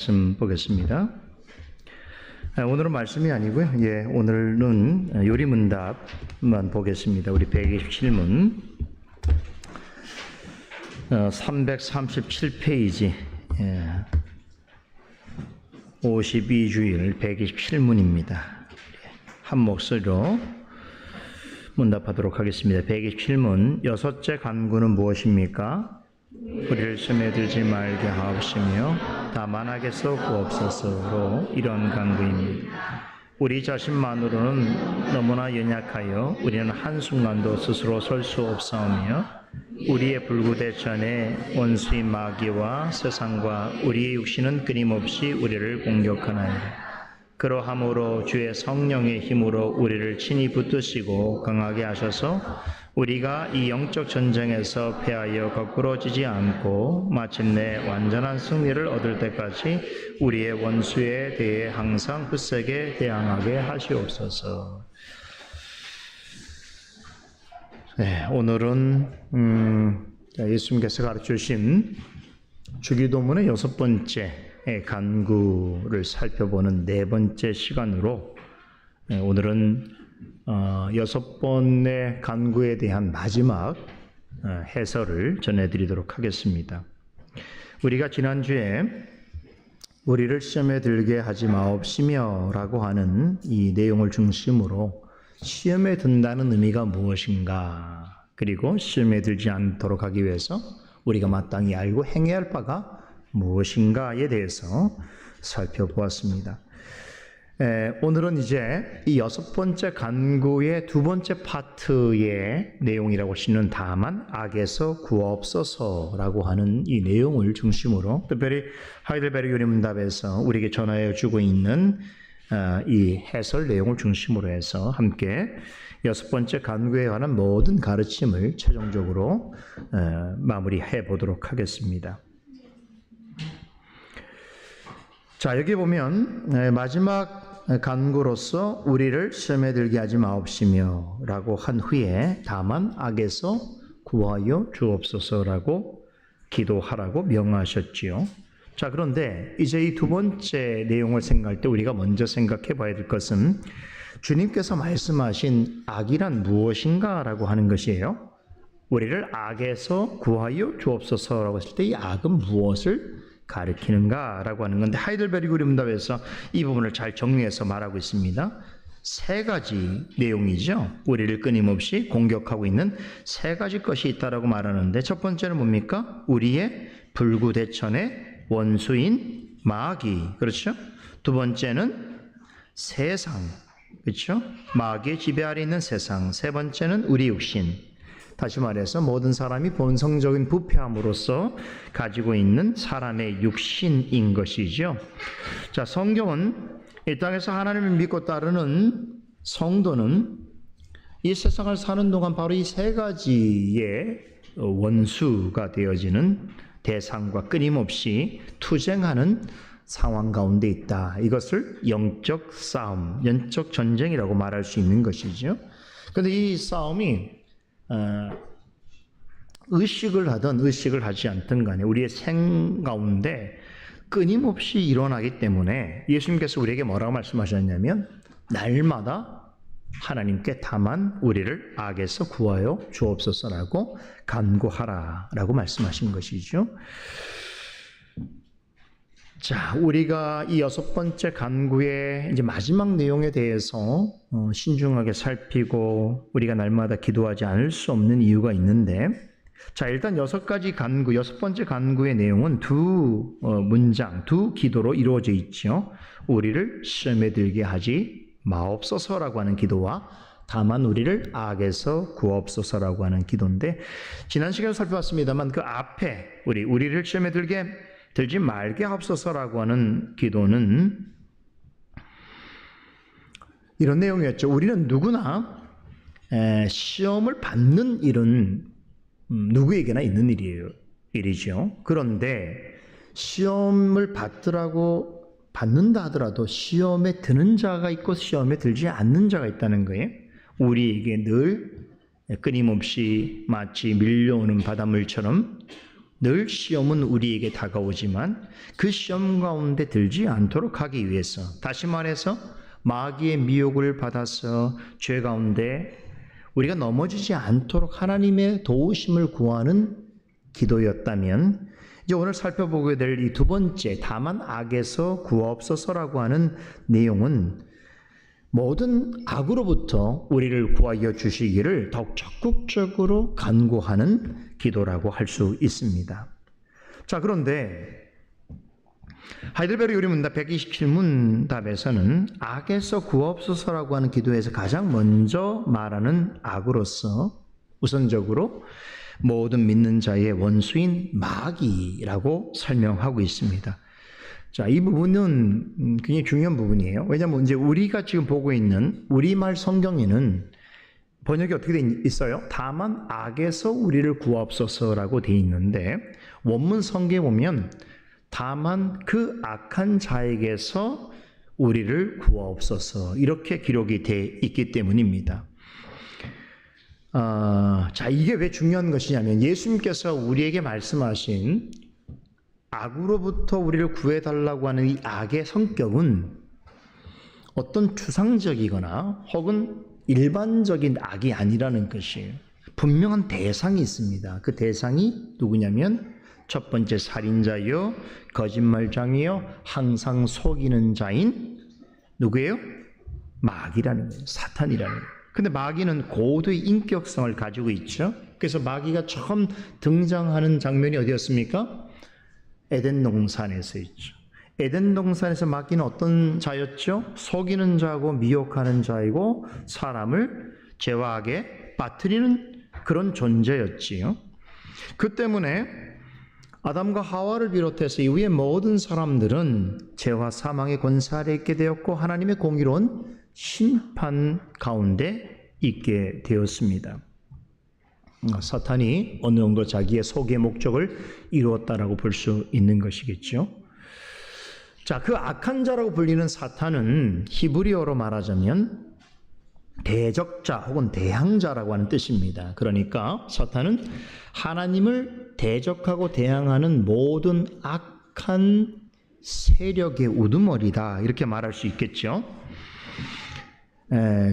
말씀 보겠습니다. 오늘은 말씀이 아니고요. 오늘은 요리문답만 보겠습니다. 우리 127문 337페이지 52주일 127문입니다. 한 목소리로 문답하도록 하겠습니다. 127문 여섯째 간구는 무엇입니까? 우리를 시험에 들지 말게 하옵시며 다만 악에서 구옵소서로 이런 간구입니다. 우리 자신만으로는 너무나 연약하여 우리는 한순간도 스스로 설 수 없사오며 우리의 불구대천에 원수인 마귀와 세상과 우리의 육신은 끊임없이 우리를 공격하나이다. 그러함으로 주의 성령의 힘으로 우리를 친히 붙드시고 강하게 하셔서 우리가 이 영적 전쟁에서 패하여 거꾸로 지지 않고 마침내 완전한 승리를 얻을 때까지 우리의 원수에 대해 항상 굳세게 대항하게 하시옵소서. 오늘은 예수님께서 가르쳐주신 주기도문의 6번째 간구를 살펴보는 4번째 시간으로 오늘은 6번의 간구에 대한 마지막 해설을 전해드리도록 하겠습니다. 우리가 지난주에 우리를 시험에 들게 하지 마옵시며 라고 하는 이 내용을 중심으로 시험에 든다는 의미가 무엇인가, 그리고 시험에 들지 않도록 하기 위해서 우리가 마땅히 알고 행해야 할 바가 무엇인가에 대해서 살펴보았습니다. 오늘은 이제 이 6번째 간구의 2번째 파트의 내용이라고 하시는 다만 악에서 구하옵소서라고 하는 이 내용을 중심으로 특별히 하이델베르 요리문답에서 우리에게 전하여 주고 있는 이 해설 내용을 중심으로 해서 함께 6번째 간구에 관한 모든 가르침을 최종적으로 마무리해 보도록 하겠습니다. 자, 여기 보면 마지막 간구로서 우리를 시험에 들게 하지 마옵시며 라고 한 후에 다만 악에서 구하여 주옵소서라고 기도하라고 명하셨지요. 자, 그런데 이제 이 2번째 내용을 생각할 때 우리가 먼저 생각해 봐야 될 것은 주님께서 말씀하신 악이란 무엇인가 라고 하는 것이에요. 우리를 악에서 구하여 주옵소서라고 했을 때 이 악은 무엇을 가리키는가라고 하는 건데 하이델베르 요리문답에서 이 부분을 잘 정리해서 말하고 있습니다. 3가지 내용이죠. 우리를 끊임없이 공격하고 있는 3가지 것이 있다라고 말하는데 첫 번째는 뭡니까? 우리의 불구대천의 원수인 마귀, 그렇죠? 두 번째는 세상, 그렇죠? 마귀의 지배 아래 있는 세상. 세 번째는 우리 육신. 다시 말해서 모든 사람이 본성적인 부패함으로써 가지고 있는 사람의 육신인 것이죠. 자, 성경은 이 땅에서 하나님을 믿고 따르는 성도는 이 세상을 사는 동안 바로 이 3가지의 원수가 되어지는 대상과 끊임없이 투쟁하는 상황 가운데 있다. 이것을 영적 싸움, 영적 전쟁이라고 말할 수 있는 것이죠. 그런데 이 싸움이 의식을 하든 의식을 하지 않든 간에 우리의 생 가운데 끊임없이 일어나기 때문에 예수님께서 우리에게 뭐라고 말씀하셨냐면 날마다 하나님께 다만 우리를 악에서 구하여 주옵소서라고 간구하라라고 말씀하신 것이죠. 자, 우리가 이 6번째 간구의 이제 마지막 내용에 대해서 신중하게 살피고 우리가 날마다 기도하지 않을 수 없는 이유가 있는데, 자, 일단 6가지 간구, 6번째 간구의 내용은 2문장, 2기도로 이루어져 있죠. 우리를 시험에 들게 하지 마옵소서라고 하는 기도와 다만 우리를 악에서 구하옵소서라고 하는 기도인데, 지난 시간에 살펴봤습니다만 그 앞에 우리를 시험에 들지 말게 하옵소서라고 하는 기도는 이런 내용이었죠. 우리는 누구나 시험을 받는 일은 누구에게나 있는 일이죠. 그런데 시험을 받는다 하더라도 시험에 드는 자가 있고 시험에 들지 않는 자가 있다는 거예요. 우리에게 늘 끊임없이 마치 밀려오는 바닷물처럼 늘 시험은 우리에게 다가오지만 그 시험 가운데 들지 않도록 하기 위해서, 다시 말해서 마귀의 미혹을 받아서 죄 가운데 우리가 넘어지지 않도록 하나님의 도우심을 구하는 기도였다면, 이제 오늘 살펴보게 될 이 두 번째, 다만 악에서 구하옵소서라고 하는 내용은 모든 악으로부터 우리를 구하여 주시기를 더욱 적극적으로 간구하는 기도라고 할 수 있습니다. 자, 그런데 하이델베르 요리문답 127문답에서는 악에서 구하옵소서라고 하는 기도에서 가장 먼저 말하는 악으로서 우선적으로 모든 믿는 자의 원수인 마귀라고 설명하고 있습니다. 자, 이 부분은 굉장히 중요한 부분이에요. 왜냐하면 이제 우리가 지금 보고 있는 우리말 성경에는 번역이 어떻게 돼 있어요? 다만 악에서 우리를 구하옵소서라고 돼 있는데, 원문 성경에 보면 다만 그 악한 자에게서 우리를 구하옵소서 이렇게 기록이 돼 있기 때문입니다. 자, 이게 왜 중요한 것이냐면 예수님께서 우리에게 말씀하신 악으로부터 우리를 구해달라고 하는 이 악의 성격은 어떤 추상적이거나 혹은 일반적인 악이 아니라는 것이에요. 분명한 대상이 있습니다. 그 대상이 누구냐면 첫 번째 살인자요, 거짓말장이요, 항상 속이는 자인 누구예요? 마귀라는 거예요. 사탄이라는 거예요. 근데 마귀는 고도의 인격성을 가지고 있죠. 그래서 마귀가 처음 등장하는 장면이 어디였습니까? 에덴 동산에서 있죠. 에덴 동산에서 마귀는 어떤 자였죠? 속이는 자고 미혹하는 자이고 사람을 죄와 악에 빠뜨리는 그런 존재였지요. 그 때문에 아담과 하와를 비롯해서 이후의 모든 사람들은 죄와 사망의 권세 아래 있게 되었고 하나님의 공의로운 심판 가운데 있게 되었습니다. 사탄이 어느 정도 자기의 속의 목적을 이루었다라고 볼 수 있는 것이겠죠. 자, 그 악한 자라고 불리는 사탄은 히브리어로 말하자면 대적자 혹은 대항자라고 하는 뜻입니다. 그러니까 사탄은 하나님을 대적하고 대항하는 모든 악한 세력의 우두머리다 이렇게 말할 수 있겠죠.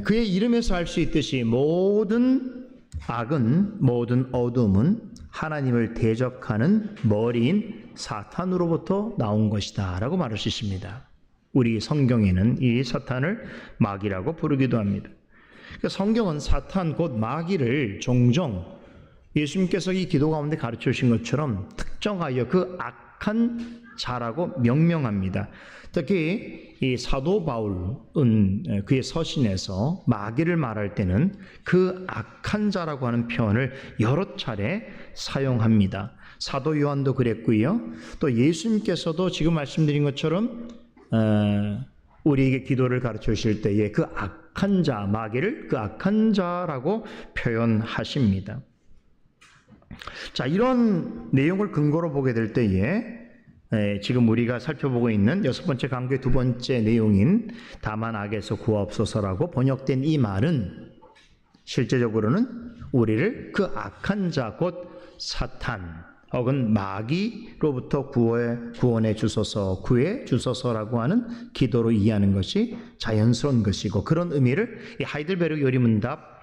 그의 이름에서 알 수 있듯이 모든 악은, 모든 어둠은 하나님을 대적하는 머리인 사탄으로부터 나온 것이다 라고 말할 수 있습니다. 우리 성경에는 이 사탄을 마귀라고 부르기도 합니다. 그러니까 성경은 사탄 곧 마귀를 종종 예수님께서 이 기도 가운데 가르쳐 주신 것처럼 특정하여 그 악한 자라고 명명합니다. 특히 이 사도 바울은 그의 서신에서 마귀를 말할 때는 그 악한 자라고 하는 표현을 여러 차례 사용합니다. 사도 요한도 그랬고요. 또 예수님께서도 지금 말씀드린 것처럼 우리에게 기도를 가르쳐 주실 때에 그 악한 자, 마귀를 그 악한 자라고 표현하십니다. 자, 이런 내용을 근거로 보게 될 때에 지금 우리가 살펴보고 있는 여섯 번째 강구의 두 번째 내용인 다만 악에서 구하옵소서라고 번역된 이 말은 실제적으로는 우리를 그 악한 자 곧 사탄 혹은 마귀로부터 구원해 주소서, 구해 주소서라고 하는 기도로 이해하는 것이 자연스러운 것이고, 그런 의미를 이 하이델베르 요리문답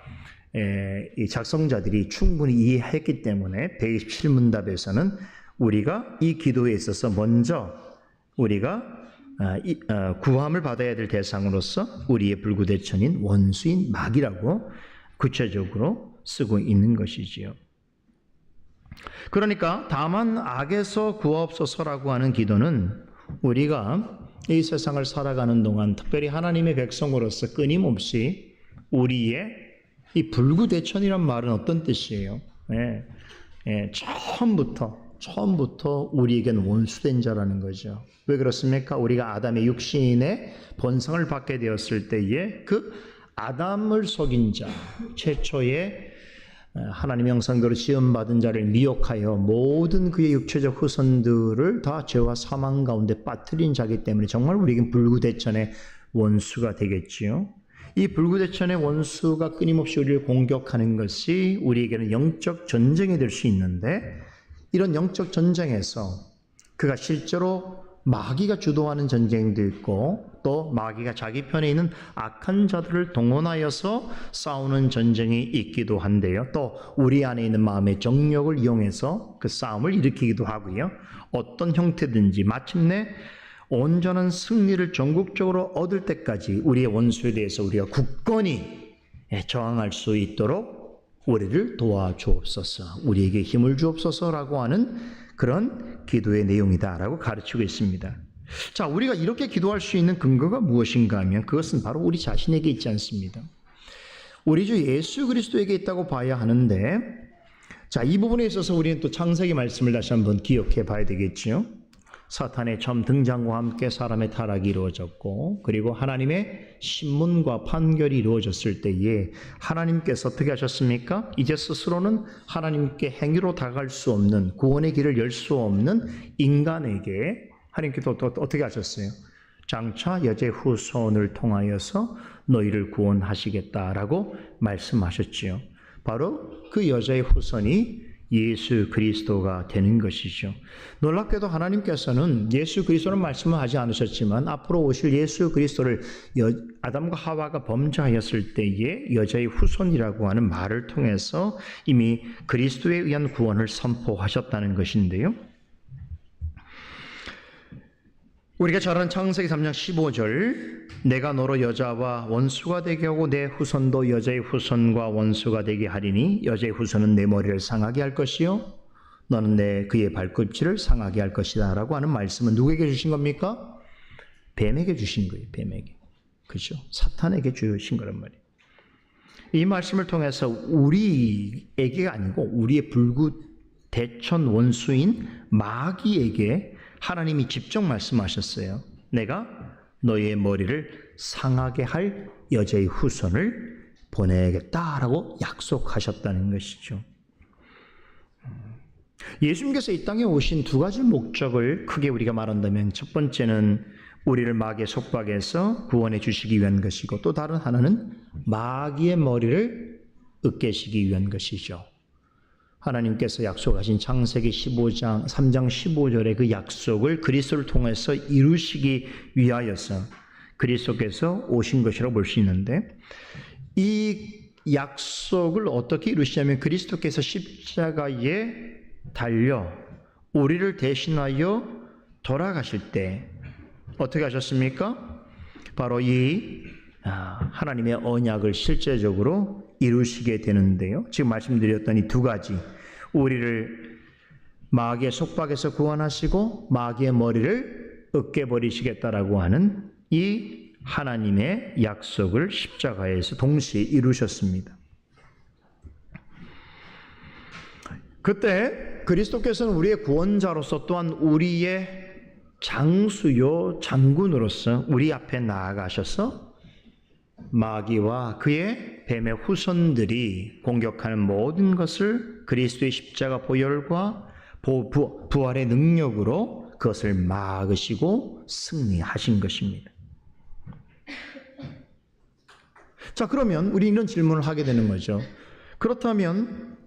이 작성자들이 충분히 이해했기 때문에 127문답에서는 우리가 이 기도에 있어서 먼저 우리가 구함을 받아야 될 대상으로서 우리의 불구대천인 원수인 마귀라고 구체적으로 쓰고 있는 것이지요. 그러니까 다만 악에서 구하옵소서라고 하는 기도는 우리가 이 세상을 살아가는 동안 특별히 하나님의 백성으로서 끊임없이 우리의 이 불구대천이란 말은 어떤 뜻이에요? 처음부터 우리에겐 원수된 자라는 거죠. 왜 그렇습니까? 우리가 아담의 육신의 본성을 받게 되었을 때에 그 아담을 속인 자, 최초의 하나님의 형상대로 지음받은 자를 미혹하여 모든 그의 육체적 후손들을 다 죄와 사망 가운데 빠뜨린 자기 때문에 정말 우리에겐 불구대천의 원수가 되겠지요. 이 불구대천의 원수가 끊임없이 우리를 공격하는 것이 우리에게는 영적 전쟁이 될 수 있는데, 이런 영적 전쟁에서 그가 실제로 마귀가 주도하는 전쟁도 있고 또 마귀가 자기 편에 있는 악한 자들을 동원하여서 싸우는 전쟁이 있기도 한데요. 또 우리 안에 있는 마음의 정욕을 이용해서 그 싸움을 일으키기도 하고요. 어떤 형태든지 마침내 온전한 승리를 전국적으로 얻을 때까지 우리의 원수에 대해서 우리가 굳건히 저항할 수 있도록 우리를 도와주옵소서, 우리에게 힘을 주옵소서라고 하는 그런 기도의 내용이다라고 가르치고 있습니다. 자, 우리가 이렇게 기도할 수 있는 근거가 무엇인가 하면 그것은 바로 우리 자신에게 있지 않습니다. 우리 주 예수 그리스도에게 있다고 봐야 하는데, 자, 이 부분에 있어서 우리는 또 창세기 말씀을 다시 한번 기억해 봐야 되겠지요. 사탄의 처음 등장과 함께 사람의 타락이 이루어졌고, 그리고 하나님의 신문과 판결이 이루어졌을 때에 하나님께서 어떻게 하셨습니까? 이제 스스로는 하나님께 행위로 다가갈 수 없는, 구원의 길을 열 수 없는 인간에게 하나님께서 또 어떻게 하셨어요? 장차 여자의 후손을 통하여서 너희를 구원하시겠다라고 말씀하셨지요. 바로 그 여자의 후손이 예수 그리스도가 되는 것이죠. 놀랍게도 하나님께서는 예수 그리스도는 말씀을 하지 않으셨지만 앞으로 오실 예수 그리스도를 아담과 하와가 범죄하였을 때에 여자의 후손이라고 하는 말을 통해서 이미 그리스도에 의한 구원을 선포하셨다는 것인데요. 우리가 잘 아는 창세기 3장 15절, 내가 너로 여자와 원수가 되게 하고 내 후손도 여자의 후손과 원수가 되게 하리니 여자의 후손은 내 머리를 상하게 할 것이요 너는 그의 발꿈치를 상하게 할 것이다 라고 하는 말씀은 누구에게 주신 겁니까? 뱀에게 주신 거예요. 뱀에게. 그렇죠? 사탄에게 주신 거란 말이에요. 이 말씀을 통해서 우리에게가 아니고 우리의 불구 대천 원수인 마귀에게 하나님이 직접 말씀하셨어요. 내가 너희의 머리를 상하게 할 여자의 후손을 보내겠다라고 약속하셨다는 것이죠. 예수님께서 이 땅에 오신 두 가지 목적을 크게 우리가 말한다면, 첫 번째는 우리를 마귀의 속박에서 구원해 주시기 위한 것이고, 또 다른 하나는 마귀의 머리를 으깨시기 위한 것이죠. 하나님께서 약속하신 창세기 15장 3장 15절의 그 약속을 그리스도를 통해서 이루시기 위하여서 그리스도께서 오신 것이라고 볼 수 있는데, 이 약속을 어떻게 이루시냐면 그리스도께서 십자가에 달려 우리를 대신하여 돌아가실 때 어떻게 하셨습니까? 바로 이 하나님의 언약을 실제적으로 이루시게 되는데요. 지금 말씀드렸던 이 두 가지, 우리를 마귀의 속박에서 구원하시고 마귀의 머리를 으깨버리시겠다라고 하는 이 하나님의 약속을 십자가에서 동시에 이루셨습니다. 그때 그리스도께서는 우리의 구원자로서 또한 우리의 장수요 장군으로서 우리 앞에 나아가셔서 마귀와 그의 뱀의 후손들이 공격하는 모든 것을 그리스도의 십자가 보혈과 부활의 능력으로 그것을 막으시고 승리하신 것입니다. 자, 그러면 우리 이런 질문을 하게 되는 거죠. 그렇다면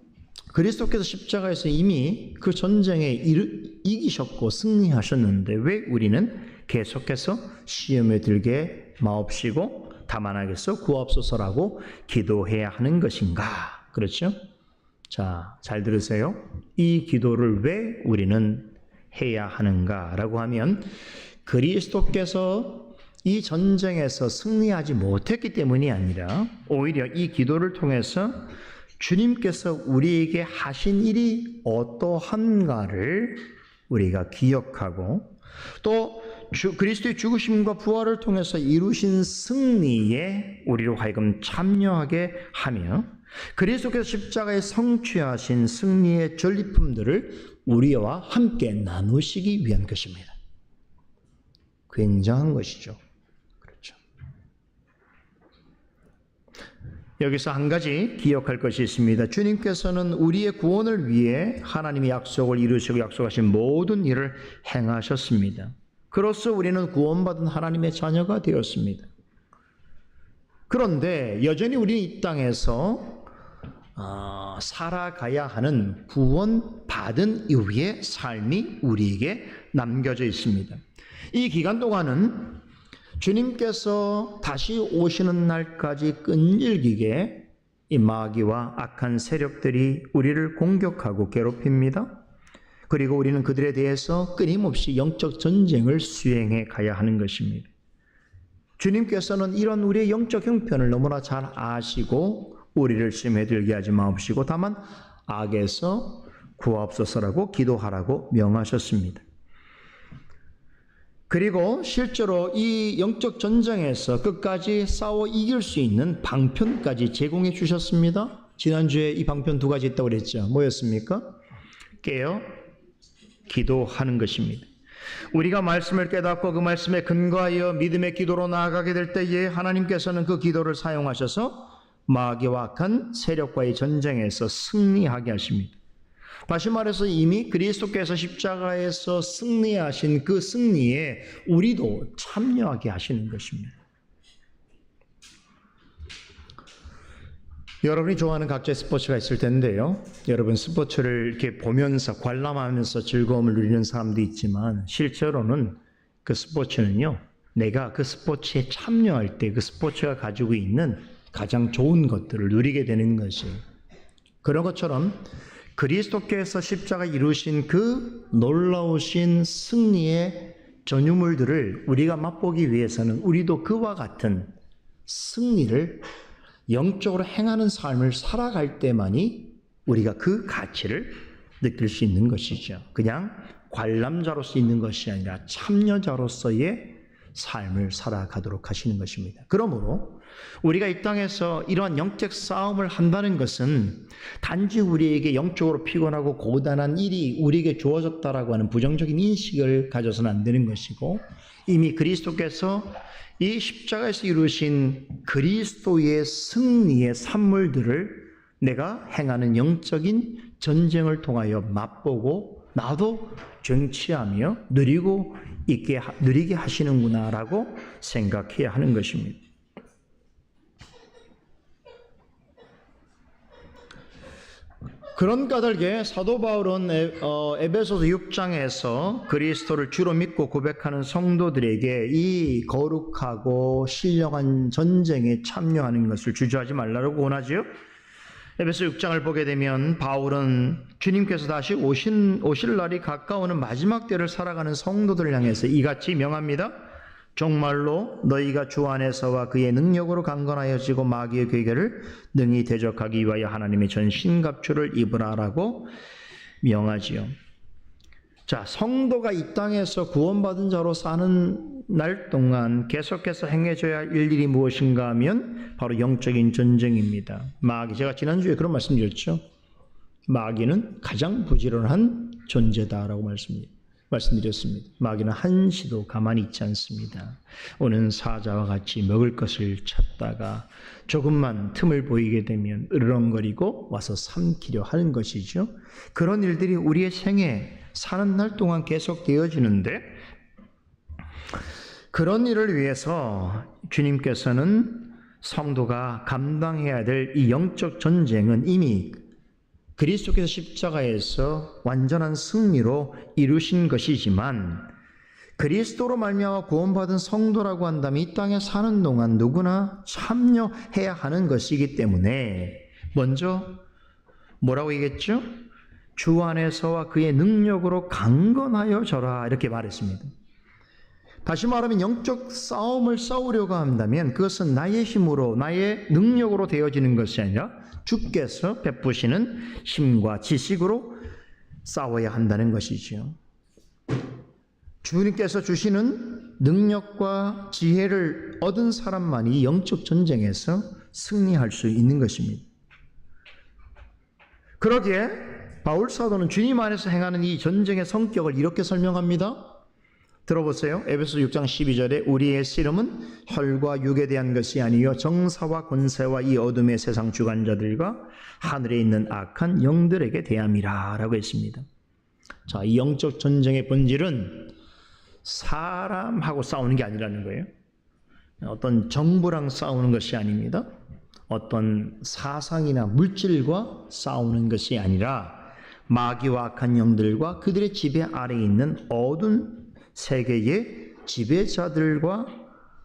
그리스도께서 십자가에서 이미 그 전쟁에 이기셨고 승리하셨는데 왜 우리는 계속해서 시험에 들게 마옵시고 다만 하겠소 구하옵소서라고 기도해야 하는 것인가? 그렇죠? 자, 잘 들으세요. 이 기도를 왜 우리는 해야 하는가라고 하면 그리스도께서 이 전쟁에서 승리하지 못했기 때문이 아니라 오히려 이 기도를 통해서 주님께서 우리에게 하신 일이 어떠한가를 우리가 기억하고 또 그리스도의 죽으심과 부활을 통해서 이루신 승리에 우리로 하여금 참여하게 하며 그리스도께서 십자가에 성취하신 승리의 전리품들을 우리와 함께 나누시기 위한 것입니다. 굉장한 것이죠. 그렇죠. 여기서 한 가지 기억할 것이 있습니다. 주님께서는 우리의 구원을 위해 하나님의 약속을 이루시고 약속하신 모든 일을 행하셨습니다. 그로써 우리는 구원받은 하나님의 자녀가 되었습니다. 그런데 여전히 우리는 이 땅에서 살아가야 하는 구원받은 이후의 삶이 우리에게 남겨져 있습니다. 이 기간 동안은 주님께서 다시 오시는 날까지 끈질기게 이 마귀와 악한 세력들이 우리를 공격하고 괴롭힙니다. 그리고 우리는 그들에 대해서 끊임없이 영적 전쟁을 수행해 가야 하는 것입니다. 주님께서는 이런 우리의 영적 형편을 너무나 잘 아시고 우리를 시험에 들게 하지 마옵시고 다만 악에서 구하옵소서라고 기도하라고 명하셨습니다. 그리고 실제로 이 영적 전쟁에서 끝까지 싸워 이길 수 있는 방편까지 제공해 주셨습니다. 지난주에 이 방편 두 가지 있다고 그랬죠. 뭐였습니까? 깨어 기도하는 것입니다. 우리가 말씀을 깨닫고 그 말씀에 근거하여 믿음의 기도로 나아가게 될 때에 하나님께서는 그 기도를 사용하셔서 마귀와 악한 세력과의 전쟁에서 승리하게 하십니다. 다시 말해서 이미 그리스도께서 십자가에서 승리하신 그 승리에 우리도 참여하게 하시는 것입니다. 여러분이 좋아하는 각자의 스포츠가 있을 텐데요. 여러분 스포츠를 이렇게 보면서 관람하면서 즐거움을 누리는 사람도 있지만 실제로는 그 스포츠는요. 내가 그 스포츠에 참여할 때 그 스포츠가 가지고 있는 가장 좋은 것들을 누리게 되는 것이에요. 그런 것처럼 그리스도께서 십자가 이루신 그 놀라우신 승리의 전유물들을 우리가 맛보기 위해서는 우리도 그와 같은 승리를 영적으로 행하는 삶을 살아갈 때만이 우리가 그 가치를 느낄 수 있는 것이죠. 그냥 관람자로서 있는 것이 아니라 참여자로서의 삶을 살아가도록 하시는 것입니다. 그러므로 우리가 이 땅에서 이러한 영적 싸움을 한다는 것은 단지 우리에게 영적으로 피곤하고 고단한 일이 우리에게 주어졌다라고 하는 부정적인 인식을 가져서는 안 되는 것이고 이미 그리스도께서 이 십자가에서 이루신 그리스도의 승리의 산물들을 내가 행하는 영적인 전쟁을 통하여 맛보고 나도 쟁취하며 누리게 하시는구나라고 생각해야 하는 것입니다. 그런 까닭에 사도 바울은 에베소서 6장에서 그리스도를 주로 믿고 고백하는 성도들에게 이 거룩하고 신령한 전쟁에 참여하는 것을 주저하지 말라고 권하지요. 에베소 6장을 보게 되면 바울은 주님께서 다시 오실 날이 가까우는 마지막 때를 살아가는 성도들을 향해서 이같이 명합니다. 정말로 너희가 주 안에서와 그의 능력으로 강건하여지고 마귀의 괴계를 능히 대적하기 위하여 하나님의 전신갑주를 입으라라고 명하지요. 자, 성도가 이 땅에서 구원받은 자로 사는 날 동안 계속해서 행해져야 할 일들이 무엇인가 하면 바로 영적인 전쟁입니다. 제가 지난주에 그런 말씀드렸죠. 마귀는 가장 부지런한 존재다라고 말씀드렸습니다. 마귀는 한시도 가만히 있지 않습니다. 오는 사자와 같이 먹을 것을 찾다가 조금만 틈을 보이게 되면 으르렁거리고 와서 삼키려 하는 것이죠. 그런 일들이 우리의 생에 사는 날 동안 계속 되어지는데 그런 일을 위해서 주님께서는 성도가 감당해야 될 이 영적 전쟁은 이미 그리스도께서 십자가에서 완전한 승리로 이루신 것이지만 그리스도로 말미암아 구원받은 성도라고 한다면 이 땅에 사는 동안 누구나 참여해야 하는 것이기 때문에 먼저 뭐라고 얘기했죠? 주 안에서와 그의 능력으로 강건하여 져라 이렇게 말했습니다. 다시 말하면 영적 싸움을 싸우려고 한다면 그것은 나의 힘으로 나의 능력으로 되어지는 것이 아니라 주께서 베푸시는 힘과 지식으로 싸워야 한다는 것이지요. 주님께서 주시는 능력과 지혜를 얻은 사람만이 영적 전쟁에서 승리할 수 있는 것입니다. 그러기에 바울 사도는 주님 안에서 행하는 이 전쟁의 성격을 이렇게 설명합니다. 들어보세요. 에베소 6장 12절에 우리의 씨름은 혈과 육에 대한 것이 아니요 정사와 권세와 이 어둠의 세상 주관자들과 하늘에 있는 악한 영들에게 대함이라 라고 했습니다. 자, 이 영적 전쟁의 본질은 사람하고 싸우는 게 아니라는 거예요. 어떤 정부랑 싸우는 것이 아닙니다. 어떤 사상이나 물질과 싸우는 것이 아니라 마귀와 악한 영들과 그들의 지배 아래에 있는 어두운 세계의 지배자들과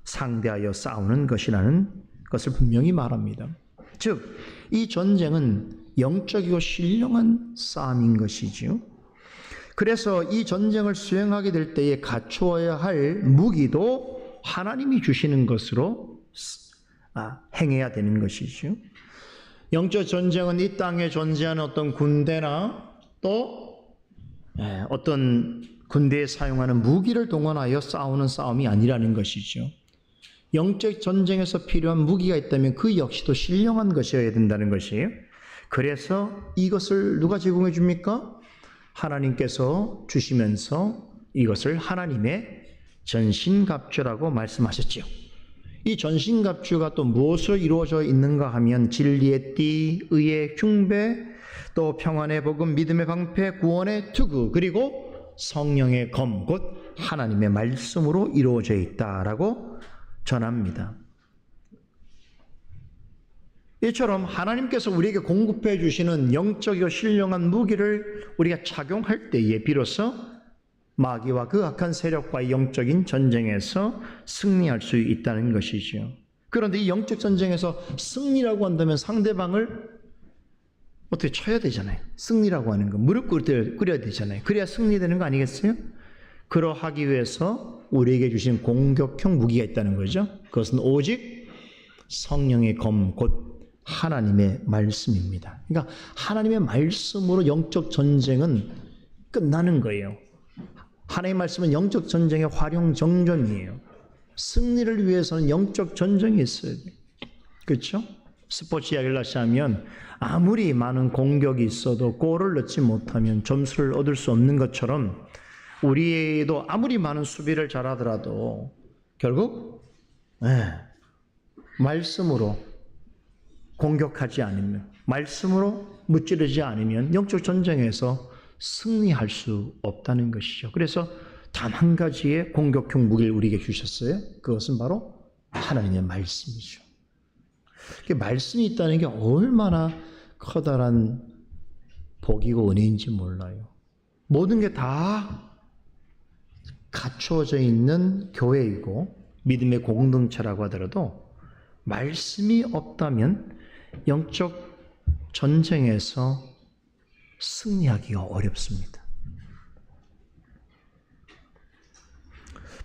상대하여 싸우는 것이라는 것을 분명히 말합니다. 즉, 이 전쟁은 영적이고 신령한 싸움인 것이지요. 그래서 이 전쟁을 수행하게 될 때에 갖추어야 할 무기도 하나님이 주시는 것으로 행해야 되는 것이죠. 영적 전쟁은 이 땅에 존재하는 어떤 군대나 또 어떤 군대에 사용하는 무기를 동원하여 싸우는 싸움이 아니라는 것이죠. 영적 전쟁에서 필요한 무기가 있다면 그 역시도 신령한 것이어야 된다는 것이에요. 그래서 이것을 누가 제공해 줍니까? 하나님께서 주시면서 이것을 하나님의 전신갑주라고 말씀하셨지요. 이 전신갑주가 또 무엇으로 이루어져 있는가 하면 진리의 띠, 의의 흉배, 또 평안의 복음, 믿음의 방패, 구원의 투구, 그리고 성령의 검, 곧 하나님의 말씀으로 이루어져 있다라고 전합니다. 이처럼 하나님께서 우리에게 공급해 주시는 영적이고 신령한 무기를 우리가 착용할 때에 비로소 마귀와 그 악한 세력과의 영적인 전쟁에서 승리할 수 있다는 것이죠. 그런데 이 영적 전쟁에서 승리라고 한다면 상대방을 어떻게 쳐야 되잖아요. 승리라고 하는 거 무릎 꿇어야 되잖아요. 그래야 승리되는 거 아니겠어요? 그러하기 위해서 우리에게 주신 공격형 무기가 있다는 거죠. 그것은 오직 성령의 검, 곧 하나님의 말씀입니다. 그러니까 하나님의 말씀으로 영적 전쟁은 끝나는 거예요. 하나님의 말씀은 영적 전쟁의 활용 정점이에요. 승리를 위해서는 영적 전쟁이 있어야 돼요. 그렇죠? 스포츠 이야기를 다시 하면 아무리 많은 공격이 있어도 골을 넣지 못하면 점수를 얻을 수 없는 것처럼 우리도 아무리 많은 수비를 잘하더라도 결국 말씀으로 공격하지 않으면, 말씀으로 무찌르지 않으면 영적 전쟁에서 승리할 수 없다는 것이죠. 그래서 단 한 가지의 공격형 무기를 우리에게 주셨어요. 그것은 바로 하나님의 말씀이죠. 말씀이 있다는 게 얼마나 커다란 복이고 은혜인지 몰라요. 모든 게 다 갖추어져 있는 교회이고 믿음의 공동체라고 하더라도 말씀이 없다면 영적 전쟁에서 승리하기가 어렵습니다.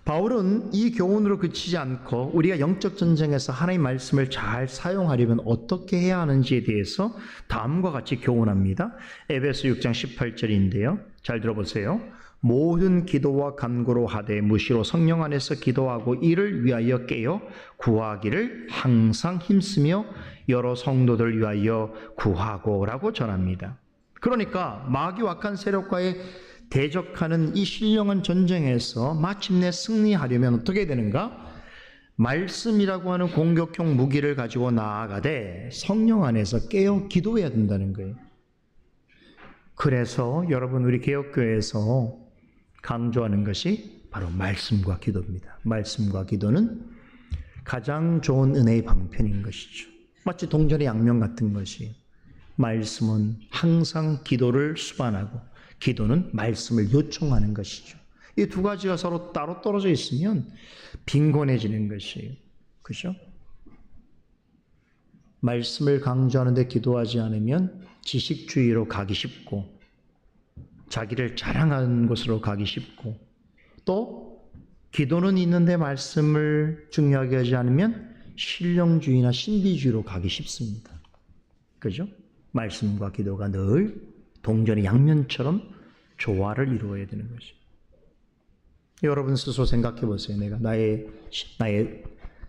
바울은 이 교훈으로 그치지 않고 우리가 영적 전쟁에서 하나님의 말씀을 잘 사용하려면 어떻게 해야 하는지에 대해서 다음과 같이 교훈합니다. 에베소 6장 18절인데요. 잘 들어보세요. 모든 기도와 간구로 하되 무시로 성령 안에서 기도하고 이를 위하여 깨어 구하기를 항상 힘쓰며 여러 성도들 위하여 구하고라고 전합니다. 그러니까 마귀와 악한 세력과의 대적하는 이 신령한 전쟁에서 마침내 승리하려면 어떻게 되는가? 말씀이라고 하는 공격형 무기를 가지고 나아가되 성령 안에서 깨어 기도해야 된다는 거예요. 그래서 여러분 우리 개혁교회에서 강조하는 것이 바로 말씀과 기도입니다. 말씀과 기도는 가장 좋은 은혜의 방편인 것이죠. 마치 동전의 양면 같은 것이 말씀은 항상 기도를 수반하고 기도는 말씀을 요청하는 것이죠. 이 두 가지가 서로 따로 떨어져 있으면 빈곤해지는 것이에요. 그렇죠? 말씀을 강조하는데 기도하지 않으면 지식주의로 가기 쉽고 자기를 자랑하는 곳으로 가기 쉽고 또 기도는 있는데 말씀을 중요하게 하지 않으면 신령주의나 신비주의로 가기 쉽습니다. 그죠? 말씀과 기도가 늘 동전의 양면처럼 조화를 이루어야 되는 것이죠. 여러분 스스로 생각해 보세요. 내가 나의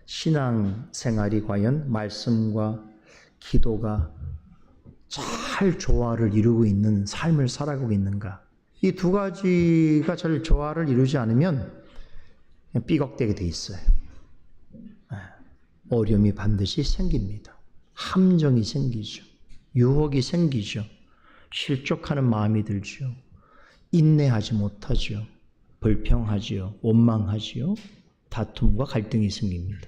신앙 생활이 과연 말씀과 기도가 잘 조화를 이루고 있는 삶을 살아가고 있는가? 이 두 가지가 잘 조화를 이루지 않으면 그냥 삐걱대게 돼 있어요. 어려움이 반드시 생깁니다. 함정이 생기죠. 유혹이 생기죠. 실족하는 마음이 들죠. 인내하지 못하죠. 불평하지요. 원망하지요. 다툼과 갈등이 생깁니다.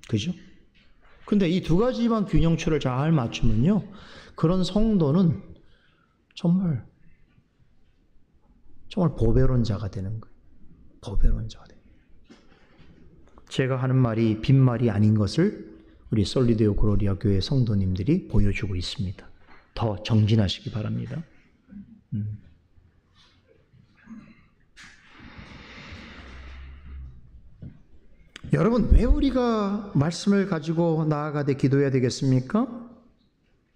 그죠? 근데 이 두 가지만 균형추를 잘 맞추면요, 그런 성도는 정말 보배론자가 되는 거예요. 보배론자가 돼요. 제가 하는 말이 빈말이 아닌 것을 우리 솔리데오 글로리아 교회 성도님들이 보여주고 있습니다. 더 정진하시기 바랍니다. 여러분, 왜 우리가 말씀을 가지고 나아가되 기도해야 되겠습니까?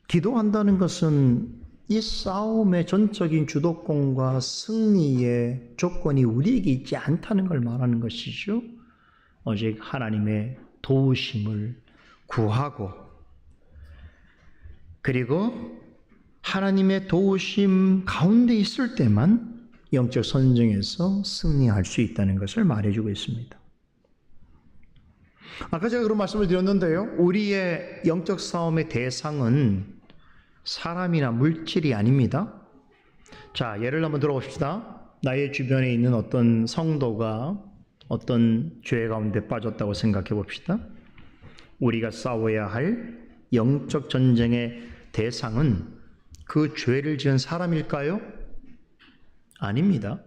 기도한다는 것은 이 싸움의 전적인 주도권과 승리의 조건이 우리에게 있지 않다는 걸 말하는 것이죠. 오직 하나님의 도우심을 구하고, 그리고 하나님의 도우심 가운데 있을 때만 영적 선정에서 승리할 수 있다는 것을 말해주고 있습니다. 아까 제가 그런 말씀을 드렸는데요, 우리의 영적 싸움의 대상은 사람이나 물질이 아닙니다. 자, 예를 한번 들어봅시다. 나의 주변에 있는 어떤 성도가 어떤 죄 가운데 빠졌다고 생각해 봅시다. 우리가 싸워야 할 영적 전쟁의 대상은 그 죄를 지은 사람일까요? 아닙니다.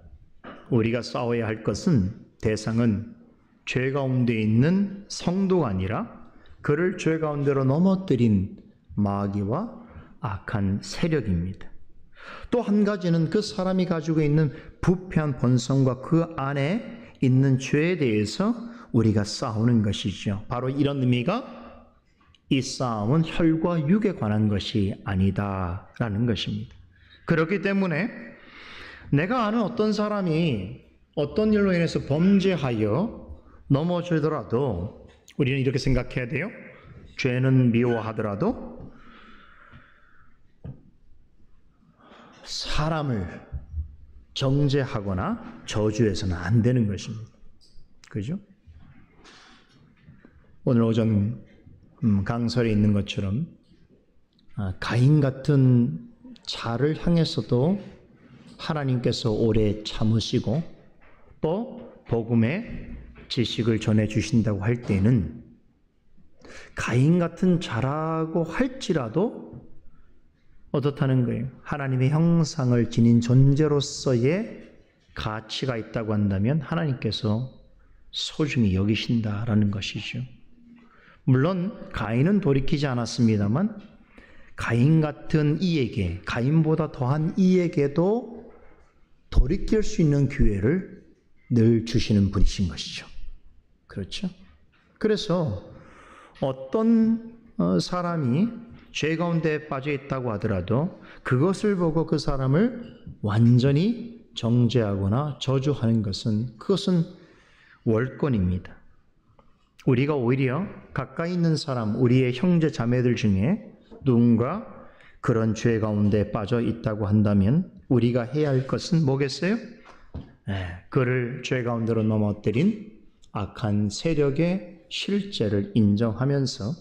우리가 싸워야 할 것은, 대상은 죄 가운데 있는 성도가 아니라 그를 죄 가운데로 넘어뜨린 마귀와 악한 세력입니다. 또 한 가지는 그 사람이 가지고 있는 부패한 본성과 그 안에 있는 죄에 대해서 우리가 싸우는 것이죠. 바로 이런 의미가, 이 싸움은 혈과 육에 관한 것이 아니다라는 것입니다. 그렇기 때문에 내가 아는 어떤 사람이 어떤 일로 인해서 범죄하여 넘어지더라도 우리는 이렇게 생각해야 돼요. 죄는 미워하더라도 사람을 정죄하거나 저주해서는 안 되는 것입니다. 그죠? 오늘 오전 강설에 있는 것처럼 가인 같은 자를 향해서도 하나님께서 오래 참으시고 또 복음의 지식을 전해주신다고 할 때는, 가인 같은 자라고 할지라도 어떻다는 거예요? 하나님의 형상을 지닌 존재로서의 가치가 있다고 한다면 하나님께서 소중히 여기신다라는 것이죠. 물론 가인은 돌이키지 않았습니다만, 가인 같은 이에게, 가인보다 더한 이에게도 돌이킬 수 있는 기회를 늘 주시는 분이신 것이죠. 그렇죠? 그래서 어떤 사람이 죄 가운데 빠져 있다고 하더라도 그것을 보고 그 사람을 완전히 정죄하거나 저주하는 것은, 그것은 월권입니다. 우리가 오히려 가까이 있는 사람, 우리의 형제 자매들 중에 누군가 그런 죄 가운데 빠져 있다고 한다면 우리가 해야 할 것은 뭐겠어요? 그를 죄 가운데로 넘어뜨린 악한 세력의 실제를 인정하면서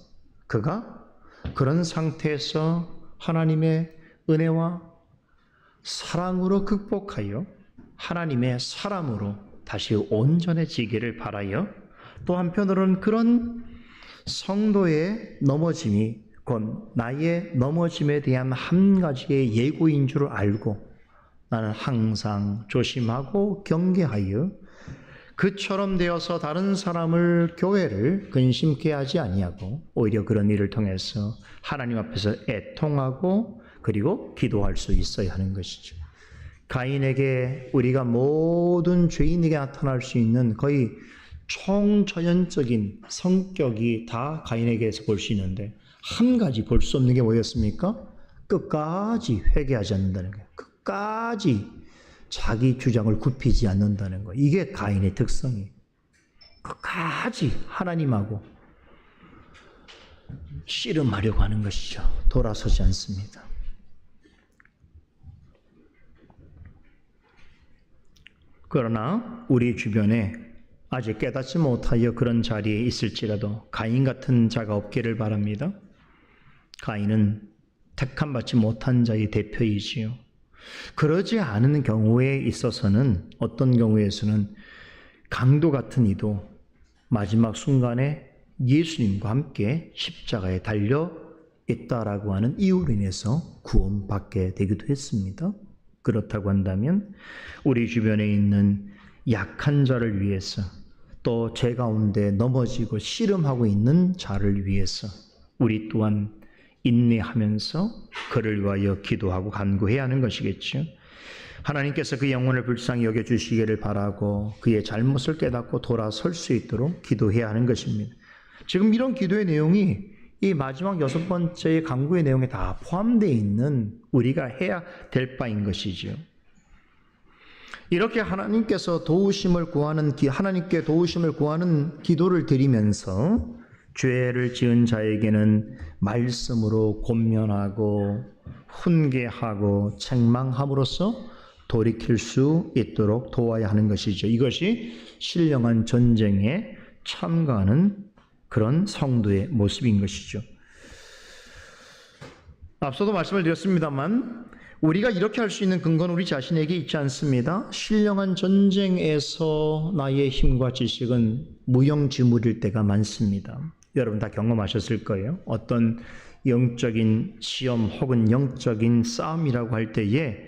그가 그런 상태에서 하나님의 은혜와 사랑으로 극복하여 하나님의 사람으로 다시 온전해지기를 바라여, 또 한편으로는 그런 성도의 넘어짐이 곧 나의 넘어짐에 대한 한 가지의 예고인 줄 알고 나는 항상 조심하고 경계하여 그처럼 되어서 다른 사람을, 교회를 근심케 하지 아니하고 오히려 그런 일을 통해서 하나님 앞에서 애통하고 그리고 기도할 수 있어야 하는 것이죠. 가인에게, 우리가 모든 죄인에게 나타날 수 있는 거의 총전형적인 성격이 다 가인에게서 볼 수 있는데, 한 가지 볼 수 없는 게 뭐였습니까? 끝까지 회개하지 않는다는 거예요. 끝까지 자기 주장을 굽히지 않는다는 거. 이게 가인의 특성이에요. 끝까지 하나님하고 씨름하려고 하는 것이죠. 돌아서지 않습니다. 그러나 우리 주변에 아직 깨닫지 못하여 그런 자리에 있을지라도 가인 같은 자가 없기를 바랍니다. 가인은 택함받지 못한 자의 대표이지요. 그러지 않은 경우에 있어서는, 어떤 경우에서는 강도 같은 이도 마지막 순간에 예수님과 함께 십자가에 달려 있다라고 하는 이유로 인해서 구원받게 되기도 했습니다. 그렇다고 한다면 우리 주변에 있는 약한 자를 위해서, 또 제 가운데 넘어지고 씨름하고 있는 자를 위해서 우리 또한 인내하면서 그를 위하여 기도하고 간구해야 하는 것이겠죠. 하나님께서 그 영혼을 불쌍히 여겨주시기를 바라고 그의 잘못을 깨닫고 돌아설 수 있도록 기도해야 하는 것입니다. 지금 이런 기도의 내용이 이 마지막 6번째의 간구의 내용에 다 포함되어 있는 우리가 해야 될 바인 것이죠. 이렇게 하나님께 도우심을 구하는 기도를 드리면서 죄를 지은 자에게는 말씀으로 권면하고 훈계하고 책망함으로써 돌이킬 수 있도록 도와야 하는 것이죠. 이것이 신령한 전쟁에 참가하는 그런 성도의 모습인 것이죠. 앞서도 말씀을 드렸습니다만 우리가 이렇게 할 수 있는 근거는 우리 자신에게 있지 않습니다. 신령한 전쟁에서 나의 힘과 지식은 무용지물일 때가 많습니다. 여러분 다 경험하셨을 거예요. 어떤 영적인 시험 혹은 영적인 싸움이라고 할 때에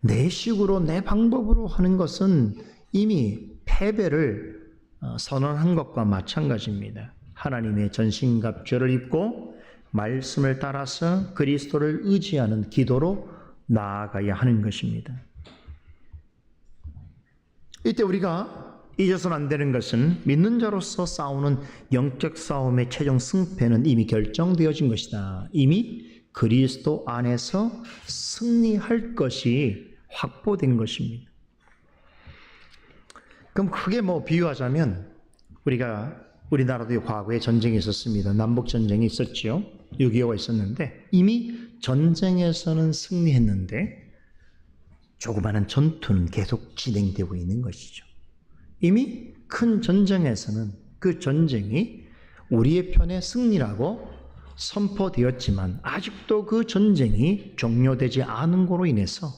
내 식으로 내 방법으로 하는 것은 이미 패배를 선언한 것과 마찬가지입니다. 하나님의 전신갑주를 입고 말씀을 따라서 그리스도를 의지하는 기도로 나아가야 하는 것입니다. 이때 우리가 잊어서는 안 되는 것은 믿는 자로서 싸우는 영적 싸움의 최종 승패는 이미 결정되어진 것이다. 이미 그리스도 안에서 승리할 것이 확보된 것입니다. 그럼 크게 비유하자면 우리나라도 과거에 전쟁이 있었습니다. 남북전쟁이 있었죠. 6.25가 있었는데 이미 전쟁에서는 승리했는데 조그마한 전투는 계속 진행되고 있는 것이죠. 이미 큰 전쟁에서는 그 전쟁이 우리의 편의 승리라고 선포되었지만 아직도 그 전쟁이 종료되지 않은 거로 인해서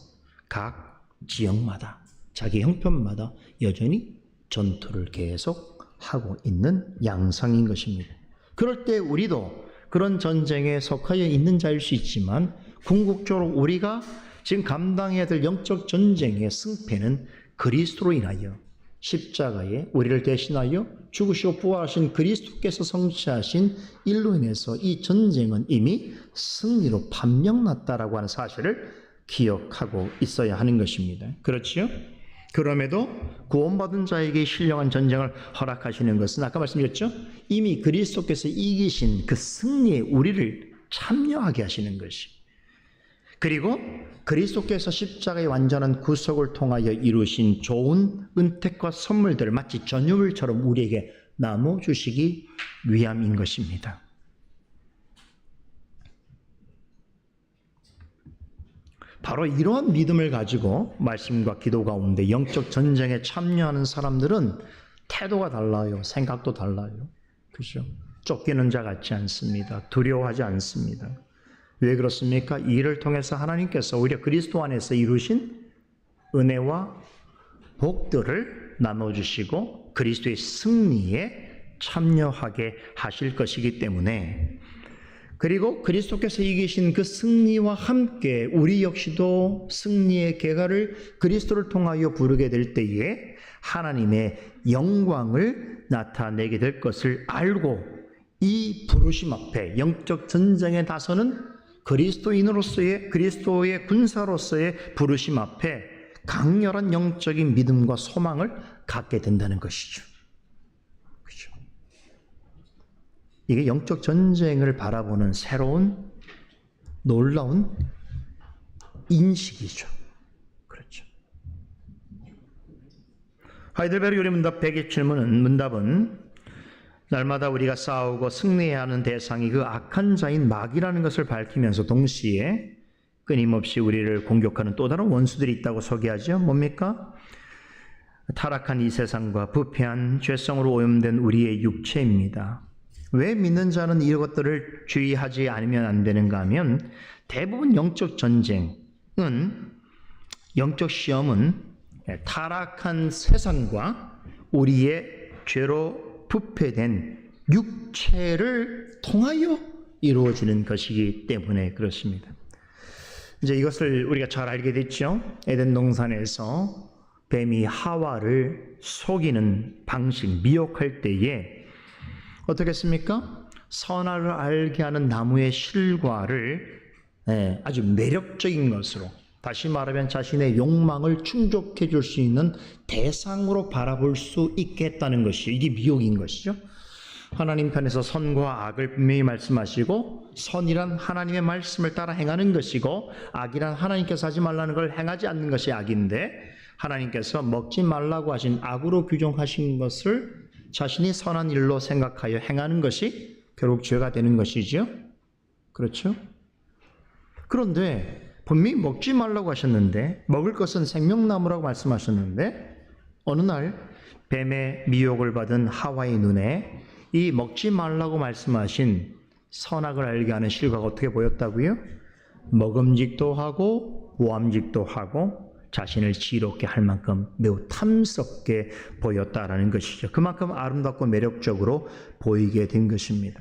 각 지역마다 자기 형편마다 여전히 전투를 계속 하고 있는 양상인 것입니다. 그럴 때 우리도 그런 전쟁에 속하여 있는 자일 수 있지만 궁극적으로 우리가 지금 감당해야 될 영적 전쟁의 승패는 그리스도로 인하여 십자가에 우리를 대신하여 죽으시고 부활하신 그리스도께서 성취하신 일로 인해서 이 전쟁은 이미 승리로 판명났다라고 하는 사실을 기억하고 있어야 하는 것입니다. 그렇지요? 그럼에도 구원받은 자에게 신령한 전쟁을 허락하시는 것은 아까 말씀드렸죠? 이미 그리스도께서 이기신 그 승리에 우리를 참여하게 하시는 것이, 그리고 그리스도께서 십자가의 완전한 구속을 통하여 이루신 좋은 은택과 선물들을 마치 전유물처럼 우리에게 나눠주시기 위함인 것입니다. 바로 이러한 믿음을 가지고 말씀과 기도 가운데 영적 전쟁에 참여하는 사람들은 태도가 달라요. 생각도 달라요. 그렇죠? 쫓기는 자 같지 않습니다. 두려워하지 않습니다. 왜 그렇습니까? 이를 통해서 하나님께서 오히려 그리스도 안에서 이루신 은혜와 복들을 나눠주시고 그리스도의 승리에 참여하게 하실 것이기 때문에, 그리고 그리스도께서 이기신 그 승리와 함께 우리 역시도 승리의 계가를 그리스도를 통하여 부르게 될 때에 하나님의 영광을 나타내게 될 것을 알고 이 부르심 앞에 영적 전쟁에 나서는 그리스도인으로서의, 그리스도의 군사로서의 부르심 앞에 강렬한 영적인 믿음과 소망을 갖게 된다는 것이죠. 그렇죠? 이게 영적 전쟁을 바라보는 새로운 놀라운 인식이죠. 그렇죠. 하이델베르 요리문답 127문은 문답은 날마다 우리가 싸우고 승리해야 하는 대상이 그 악한 자인 마귀라는 것을 밝히면서 동시에 끊임없이 우리를 공격하는 또 다른 원수들이 있다고 소개하죠. 뭡니까? 타락한 이 세상과 부패한 죄성으로 오염된 우리의 육체입니다. 왜 믿는 자는 이것들을 주의하지 않으면 안 되는가 하면 대부분 영적 전쟁은, 영적 시험은 타락한 세상과 우리의 죄로 부패된 육체를 통하여 이루어지는 것이기 때문에 그렇습니다. 이제 이것을 우리가 잘 알게 됐죠. 에덴 동산에서 뱀이 하와를 속이는 방식, 미혹할 때에 어떻게 했습니까? 선악을 알게 하는 나무의 실과를 아주 매력적인 것으로, 다시 말하면 자신의 욕망을 충족해 줄 수 있는 대상으로 바라볼 수 있게 했다는 것이, 이게 미혹인 것이죠. 하나님 편에서 선과 악을 분명히 말씀하시고, 선이란 하나님의 말씀을 따라 행하는 것이고, 악이란 하나님께서 하지 말라는 걸 행하지 않는 것이 악인데, 하나님께서 먹지 말라고 하신 악으로 규정하신 것을 자신이 선한 일로 생각하여 행하는 것이 결국 죄가 되는 것이죠. 그렇죠? 그런데 분명히 먹지 말라고 하셨는데, 먹을 것은 생명나무라고 말씀하셨는데, 어느 날 뱀의 미혹을 받은 하와의 눈에 이 먹지 말라고 말씀하신 선악을 알게 하는 실과가 어떻게 보였다고요? 먹음직도 하고 모함직도 하고 자신을 지롭게 할 만큼 매우 탐스럽게 보였다라는 것이죠. 그만큼 아름답고 매력적으로 보이게 된 것입니다.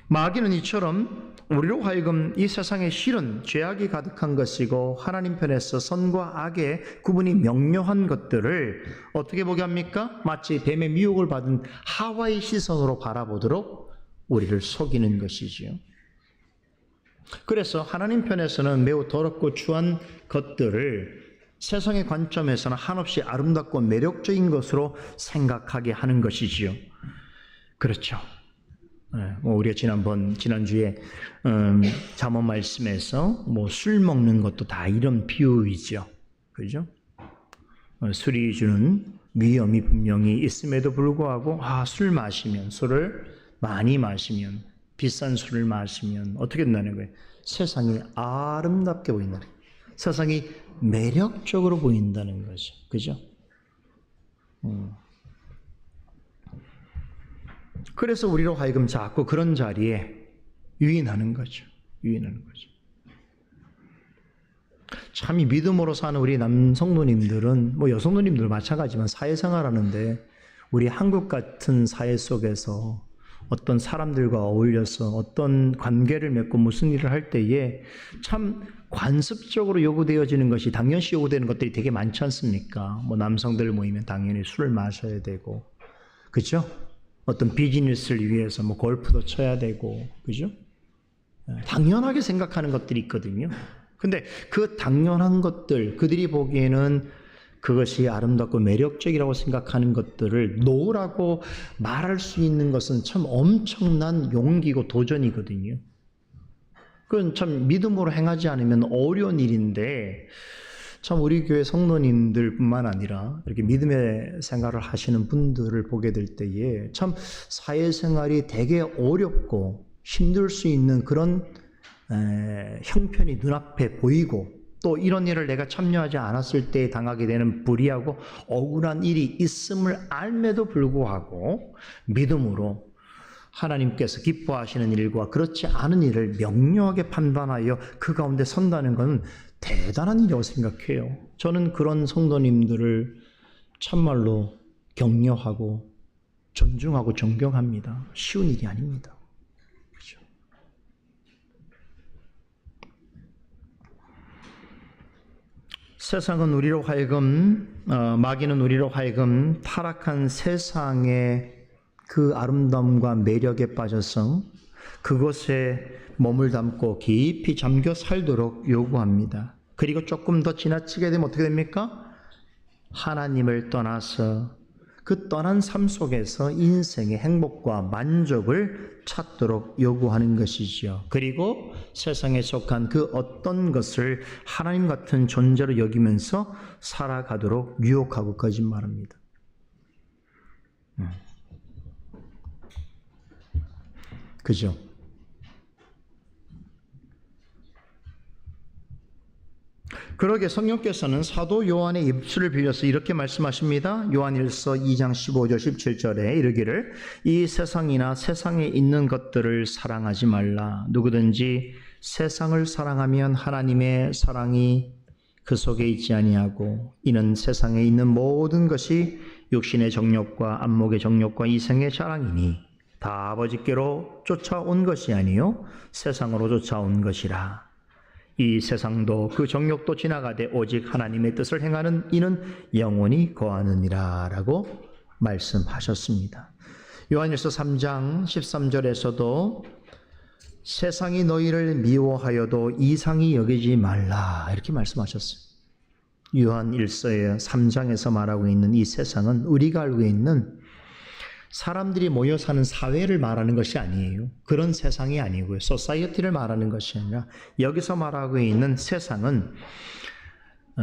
마귀는 이처럼 우리로 하여금 이 세상의 실은 죄악이 가득한 것이고 하나님 편에서 선과 악의 구분이 명료한 것들을 어떻게 보게 합니까? 마치 뱀의 미혹을 받은 하와의 시선으로 바라보도록 우리를 속이는 것이지요. 그래서 하나님 편에서는 매우 더럽고 추한 것들을 세상의 관점에서는 한없이 아름답고 매력적인 것으로 생각하게 하는 것이지요. 그렇죠. 우리가 지난주에 잠언 말씀에서 술 먹는 것도 다 이런 비유이죠. 그죠? 술이 주는 위험이 분명히 있음에도 불구하고 술을 많이 마시면, 비싼 술을 마시면 어떻게 된다는 거예요? 세상이 아름답게 보인다는 거예요. 세상이 매력적으로 보인다는 거죠. 그죠? 그래서 우리로 하여금 자꾸 그런 자리에 유인하는 거죠. 참 이 믿음으로 사는 우리 남성노님들은, 여성노님들 마찬가지지만 사회생활 하는데 우리 한국 같은 사회 속에서 어떤 사람들과 어울려서 어떤 관계를 맺고 무슨 일을 할 때에 참 관습적으로 요구되어지는 것이, 당연시 요구되는 것들이 되게 많지 않습니까? 남성들 모이면 당연히 술을 마셔야 되고, 그죠? 어떤 비즈니스를 위해서 골프도 쳐야 되고, 그죠? 당연하게 생각하는 것들이 있거든요. 근데 그 당연한 것들, 그들이 보기에는 그것이 아름답고 매력적이라고 생각하는 것들을 놓으라고 말할 수 있는 것은 참 엄청난 용기고 도전이거든요. 그건 참 믿음으로 행하지 않으면 어려운 일인데, 참 우리 교회 성도님들뿐만 아니라 이렇게 믿음의 생활을 하시는 분들을 보게 될 때에 참 사회생활이 되게 어렵고 힘들 수 있는 그런 형편이 눈앞에 보이고, 또 이런 일을 내가 참여하지 않았을 때 당하게 되는 불의하고 억울한 일이 있음을 알매도 불구하고 믿음으로 하나님께서 기뻐하시는 일과 그렇지 않은 일을 명료하게 판단하여 그 가운데 선다는 것은 대단한 일이라고 생각해요. 저는 그런 성도님들을 참말로 격려하고 존중하고 존경합니다. 쉬운 일이 아닙니다. 그렇죠? 세상은 우리로 하여금, 마귀는 우리로 하여금 타락한 세상의 그 아름다움과 매력에 빠져서 그곳에 몸을 담고 깊이 잠겨 살도록 요구합니다. 그리고 조금 더 지나치게 되면 어떻게 됩니까? 하나님을 떠나서 그 떠난 삶 속에서 인생의 행복과 만족을 찾도록 요구하는 것이지요. 그리고 세상에 속한 그 어떤 것을 하나님 같은 존재로 여기면서 살아가도록 유혹하고 거짓말합니다. 그죠? 그러게 성령께서는 사도 요한의 입술을 빌려서 이렇게 말씀하십니다. 요한일서 2장 15절 17절에 이르기를 이 세상이나 세상에 있는 것들을 사랑하지 말라. 누구든지 세상을 사랑하면 하나님의 사랑이 그 속에 있지 아니하고 이는 세상에 있는 모든 것이 육신의 정욕과 안목의 정욕과 이생의 자랑이니 다 아버지께로 쫓아온 것이 아니요 세상으로 쫓아온 것이라. 이 세상도 그 정욕도 지나가되 오직 하나님의 뜻을 행하는 이는 영원히 거하느니라 라고 말씀하셨습니다. 요한일서 3장 13절에서도 세상이 너희를 미워하여도 이상히 여기지 말라 이렇게 말씀하셨어요. 요한일서의 3장에서 말하고 있는 이 세상은 우리가 알고 있는 사람들이 모여 사는 사회를 말하는 것이 아니에요. 그런 세상이 아니고요. 소사이어티를 말하는 것이 아니라 여기서 말하고 있는 세상은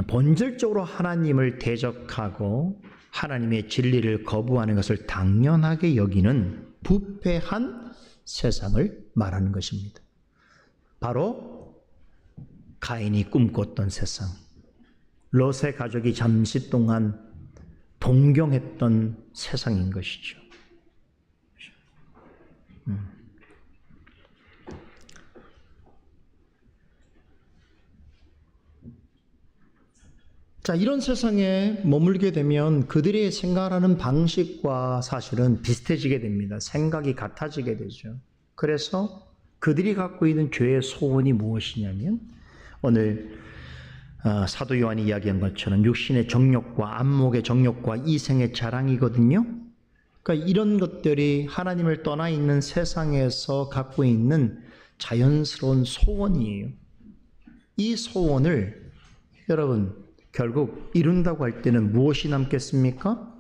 본질적으로 하나님을 대적하고 하나님의 진리를 거부하는 것을 당연하게 여기는 부패한 세상을 말하는 것입니다. 바로 가인이 꿈꿨던 세상, 롯의 가족이 잠시 동안 동경했던 세상인 것이죠. 자, 이런 세상에 머물게 되면 그들이 생각하는 방식과 사실은 비슷해지게 됩니다. 생각이 같아지게 되죠. 그래서 그들이 갖고 있는 죄의 소원이 무엇이냐면 오늘 사도 요한이 이야기한 것처럼 육신의 정욕과 안목의 정욕과 이생의 자랑이거든요. 그러니까 이런 것들이 하나님을 떠나 있는 세상에서 갖고 있는 자연스러운 소원이에요. 이 소원을 여러분 결국 이룬다고 할 때는 무엇이 남겠습니까?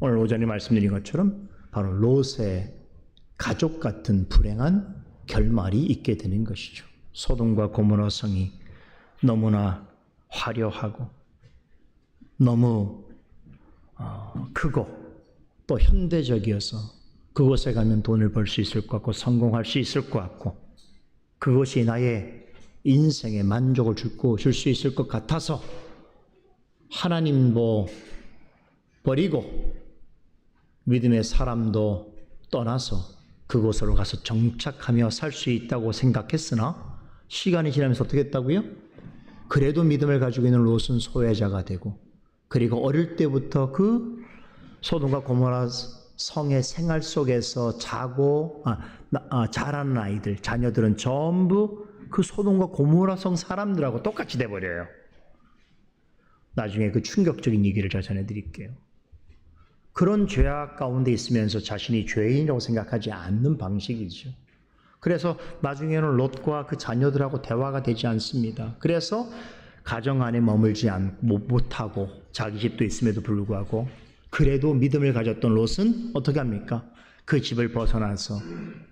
오늘 오전에 말씀드린 것처럼 바로 롯의 가족 같은 불행한 결말이 있게 되는 것이죠. 소돔과 고모라 성이 너무나 화려하고 너무 크고 또 현대적이어서 그곳에 가면 돈을 벌 수 있을 것 같고 성공할 수 있을 것 같고 그것이 나의 인생에 만족을 줄 수 있을 것 같아서 하나님도 버리고 믿음의 사람도 떠나서 그곳으로 가서 정착하며 살 수 있다고 생각했으나 시간이 지나면서 어떻게 했다고요? 그래도 믿음을 가지고 있는 롯은 소외자가 되고 그리고 어릴 때부터 그 소돔과 고모라 성의 생활 속에서 자라는 아이들, 자녀들은 전부 그 소돔과 고모라 성 사람들하고 똑같이 돼버려요. 나중에 그 충격적인 얘기를 제가 전해드릴게요. 그런 죄악 가운데 있으면서 자신이 죄인이라고 생각하지 않는 방식이죠. 그래서 나중에는 롯과 그 자녀들하고 대화가 되지 않습니다. 그래서 가정 안에 머물지 못하고 자기 집도 있음에도 불구하고 그래도 믿음을 가졌던 롯은 어떻게 합니까? 그 집을 벗어나서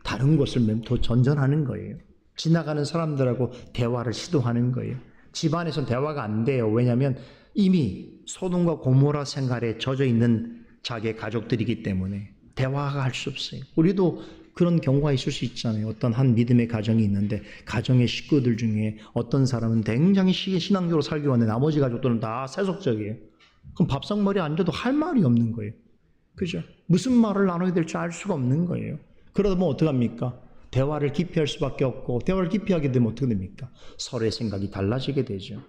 다른 곳을 전전하는 거예요. 지나가는 사람들하고 대화를 시도하는 거예요. 집안에서는 대화가 안 돼요. 왜냐하면 이미 소돔과 고모라 생활에 젖어 있는 자기의 가족들이기 때문에 대화가 할 수 없어요. 우리도 그런 경우가 있을 수 있잖아요. 어떤 한 믿음의 가정이 있는데 가정의 식구들 중에 어떤 사람은 굉장히 신앙적으로 살기 원해 나머지 가족들은 다 세속적이에요. 그럼 밥상머리에 앉아도 할 말이 없는 거예요. 그죠? 무슨 말을 나눠야 될지 알 수가 없는 거예요. 그러다 보면 어떡합니까? 대화를 깊이 할 수밖에 없고 대화를 깊이 하게 되면 어떻게 됩니까? 서로의 생각이 달라지게 되죠.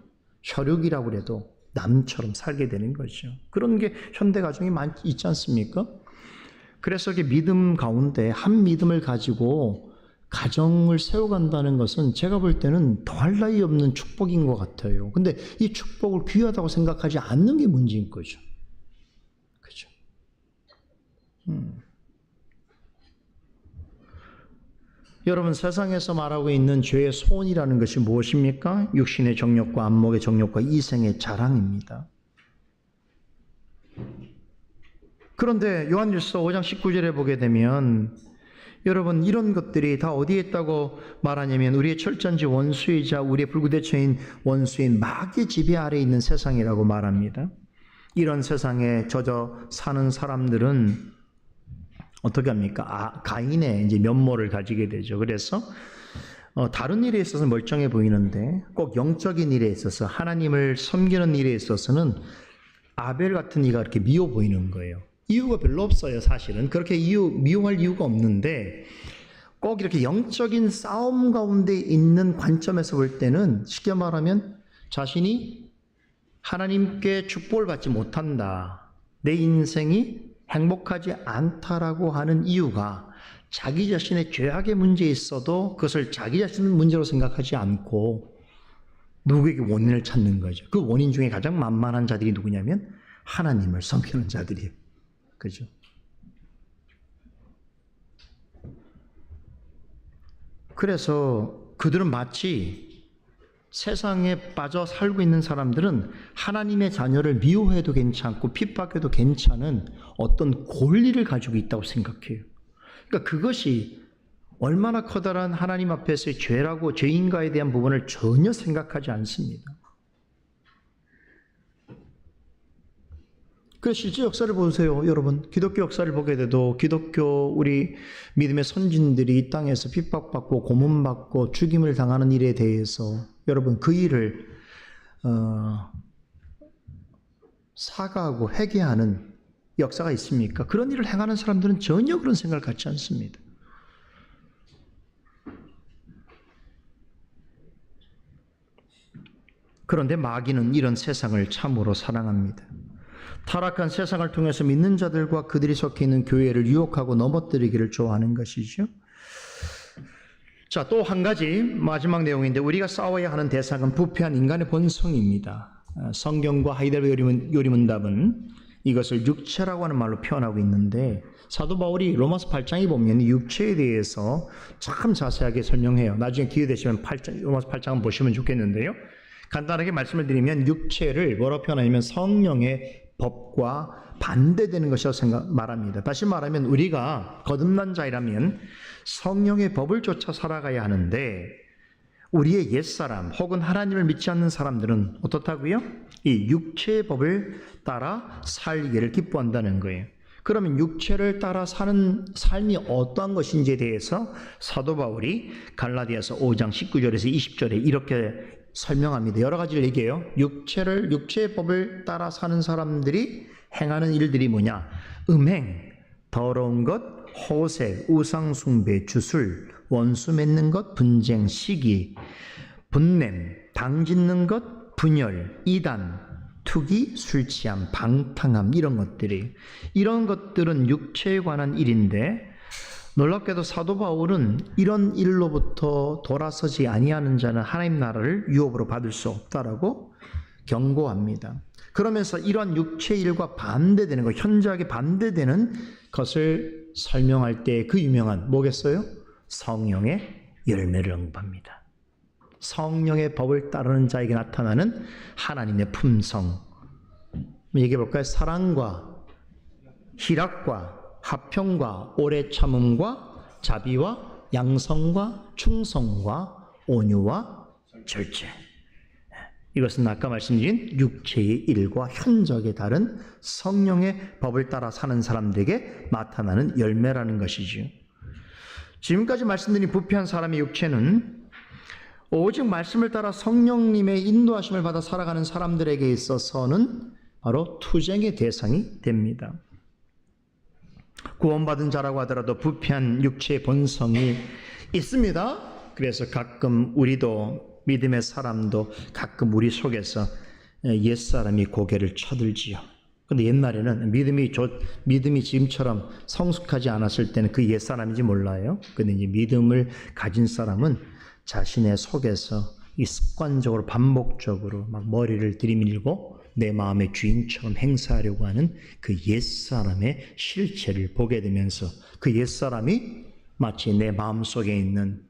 혈육이라고 해도 남처럼 살게 되는 거죠. 그런 게 현대 가정이 있지 않습니까? 그래서 이게 믿음 가운데 한 믿음을 가지고 가정을 세워간다는 것은 제가 볼 때는 더할 나위 없는 축복인 것 같아요. 근데 이 축복을 귀하다고 생각하지 않는 게 문제인 거죠. 그죠? 여러분 세상에서 말하고 있는 죄의 소원이라는 것이 무엇입니까? 육신의 정욕과 안목의 정욕과 이생의 자랑입니다. 그런데 요한일서 5장 19절에 보게 되면 여러분 이런 것들이 다 어디에 있다고 말하냐면 우리의 철전지 원수이자 우리의 불구대처인 원수인 마귀의 지배 아래에 있는 세상이라고 말합니다. 이런 세상에 젖어 사는 사람들은 어떻게 합니까? 가인의 이제 면모를 가지게 되죠. 그래서 다른 일에 있어서 멀쩡해 보이는데 꼭 영적인 일에 있어서 하나님을 섬기는 일에 있어서는 아벨 같은 이가 이렇게 미워 보이는 거예요. 이유가 별로 없어요, 사실은. 그렇게 미워할 이유가 없는데 꼭 이렇게 영적인 싸움 가운데 있는 관점에서 볼 때는 쉽게 말하면 자신이 하나님께 축복을 받지 못한다. 내 인생이 행복하지 않다라고 하는 이유가 자기 자신의 죄악의 문제에 있어도 그것을 자기 자신의 문제로 생각하지 않고 누구에게 원인을 찾는 거죠. 그 원인 중에 가장 만만한 자들이 누구냐면 하나님을 섬기는 자들이에요. 그죠? 그래서 그들은 마치 세상에 빠져 살고 있는 사람들은 하나님의 자녀를 미워해도 괜찮고 핍박해도 괜찮은 어떤 권리를 가지고 있다고 생각해요. 그러니까 그것이 얼마나 커다란 하나님 앞에서의 죄라고 죄인가에 대한 부분을 전혀 생각하지 않습니다. 그래서 실제 역사를 보세요, 여러분. 기독교 역사를 보게 돼도 기독교 우리 믿음의 선진들이 이 땅에서 핍박받고 고문받고 죽임을 당하는 일에 대해서 여러분 그 일을 사과하고 회개하는 역사가 있습니까? 그런 일을 행하는 사람들은 전혀 그런 생각을 갖지 않습니다. 그런데 마귀는 이런 세상을 참으로 사랑합니다. 타락한 세상을 통해서 믿는 자들과 그들이 속해 있는 교회를 유혹하고 넘어뜨리기를 좋아하는 것이죠. 자, 또 한 가지 마지막 내용인데 우리가 싸워야 하는 대상은 부패한 인간의 본성입니다. 성경과 하이델베르 요리문답은 이것을 육체라고 하는 말로 표현하고 있는데 사도 바울이 로마서 8장에 보면 육체에 대해서 참 자세하게 설명해요. 나중에 기회 되시면 로마서 8장 보시면 좋겠는데요. 간단하게 말씀을 드리면 육체를 뭐라고 표현하냐면 성령의 법과 반대되는 것이라고 말합니다. 다시 말하면 우리가 거듭난 자이라면 성령의 법을 쫓아 살아가야 하는데 우리의 옛사람 혹은 하나님을 믿지 않는 사람들은 어떻다고요? 이 육체의 법을 따라 살기를 기뻐한다는 거예요. 그러면 육체를 따라 사는 삶이 어떠한 것인지에 대해서 사도 바울이 갈라디아서 5장 19절에서 20절에 이렇게 설명합니다. 여러 가지를 얘기해요. 육체의 법을 따라 사는 사람들이 행하는 일들이 뭐냐? 음행, 더러운 것, 호색, 우상숭배, 주술, 원수 맺는 것, 분쟁, 시기, 분냄, 당짓는 것, 분열, 이단, 투기, 술취함, 방탕함 이런 것들은 육체에 관한 일인데 놀랍게도 사도 바울은 이런 일로부터 돌아서지 아니하는 자는 하나님 나라를 유업으로 받을 수 없다라고 경고합니다. 그러면서 이러한 육체의 일과 반대되는 것, 현저하게 반대되는 것을 설명할 때 그 유명한 뭐겠어요? 성령의 열매를 언급합니다. 성령의 법을 따르는 자에게 나타나는 하나님의 품성. 얘기해 볼까요? 사랑과 희락과 화평과 오래 참음과 자비와 양성과 충성과 온유와 절제. 이것은 아까 말씀드린 육체의 일과 현저하게 다른 성령의 법을 따라 사는 사람들에게 나타나는 열매라는 것이지요. 지금까지 말씀드린 부패한 사람의 육체는 오직 말씀을 따라 성령님의 인도하심을 받아 살아가는 사람들에게 있어서는 바로 투쟁의 대상이 됩니다. 구원받은 자라고 하더라도 부패한 육체의 본성이 있습니다. 그래서 가끔 우리도 믿음의 사람도 가끔 우리 속에서 옛사람이 고개를 쳐들지요. 근데 옛날에는 믿음이 지금처럼 성숙하지 않았을 때는 그 옛사람인지 몰라요. 근데 이제 믿음을 가진 사람은 자신의 속에서 이 습관적으로 반복적으로 막 머리를 들이밀고 내 마음의 주인처럼 행사하려고 하는 그 옛사람의 실체를 보게 되면서 그 옛사람이 마치 내 마음속에 있는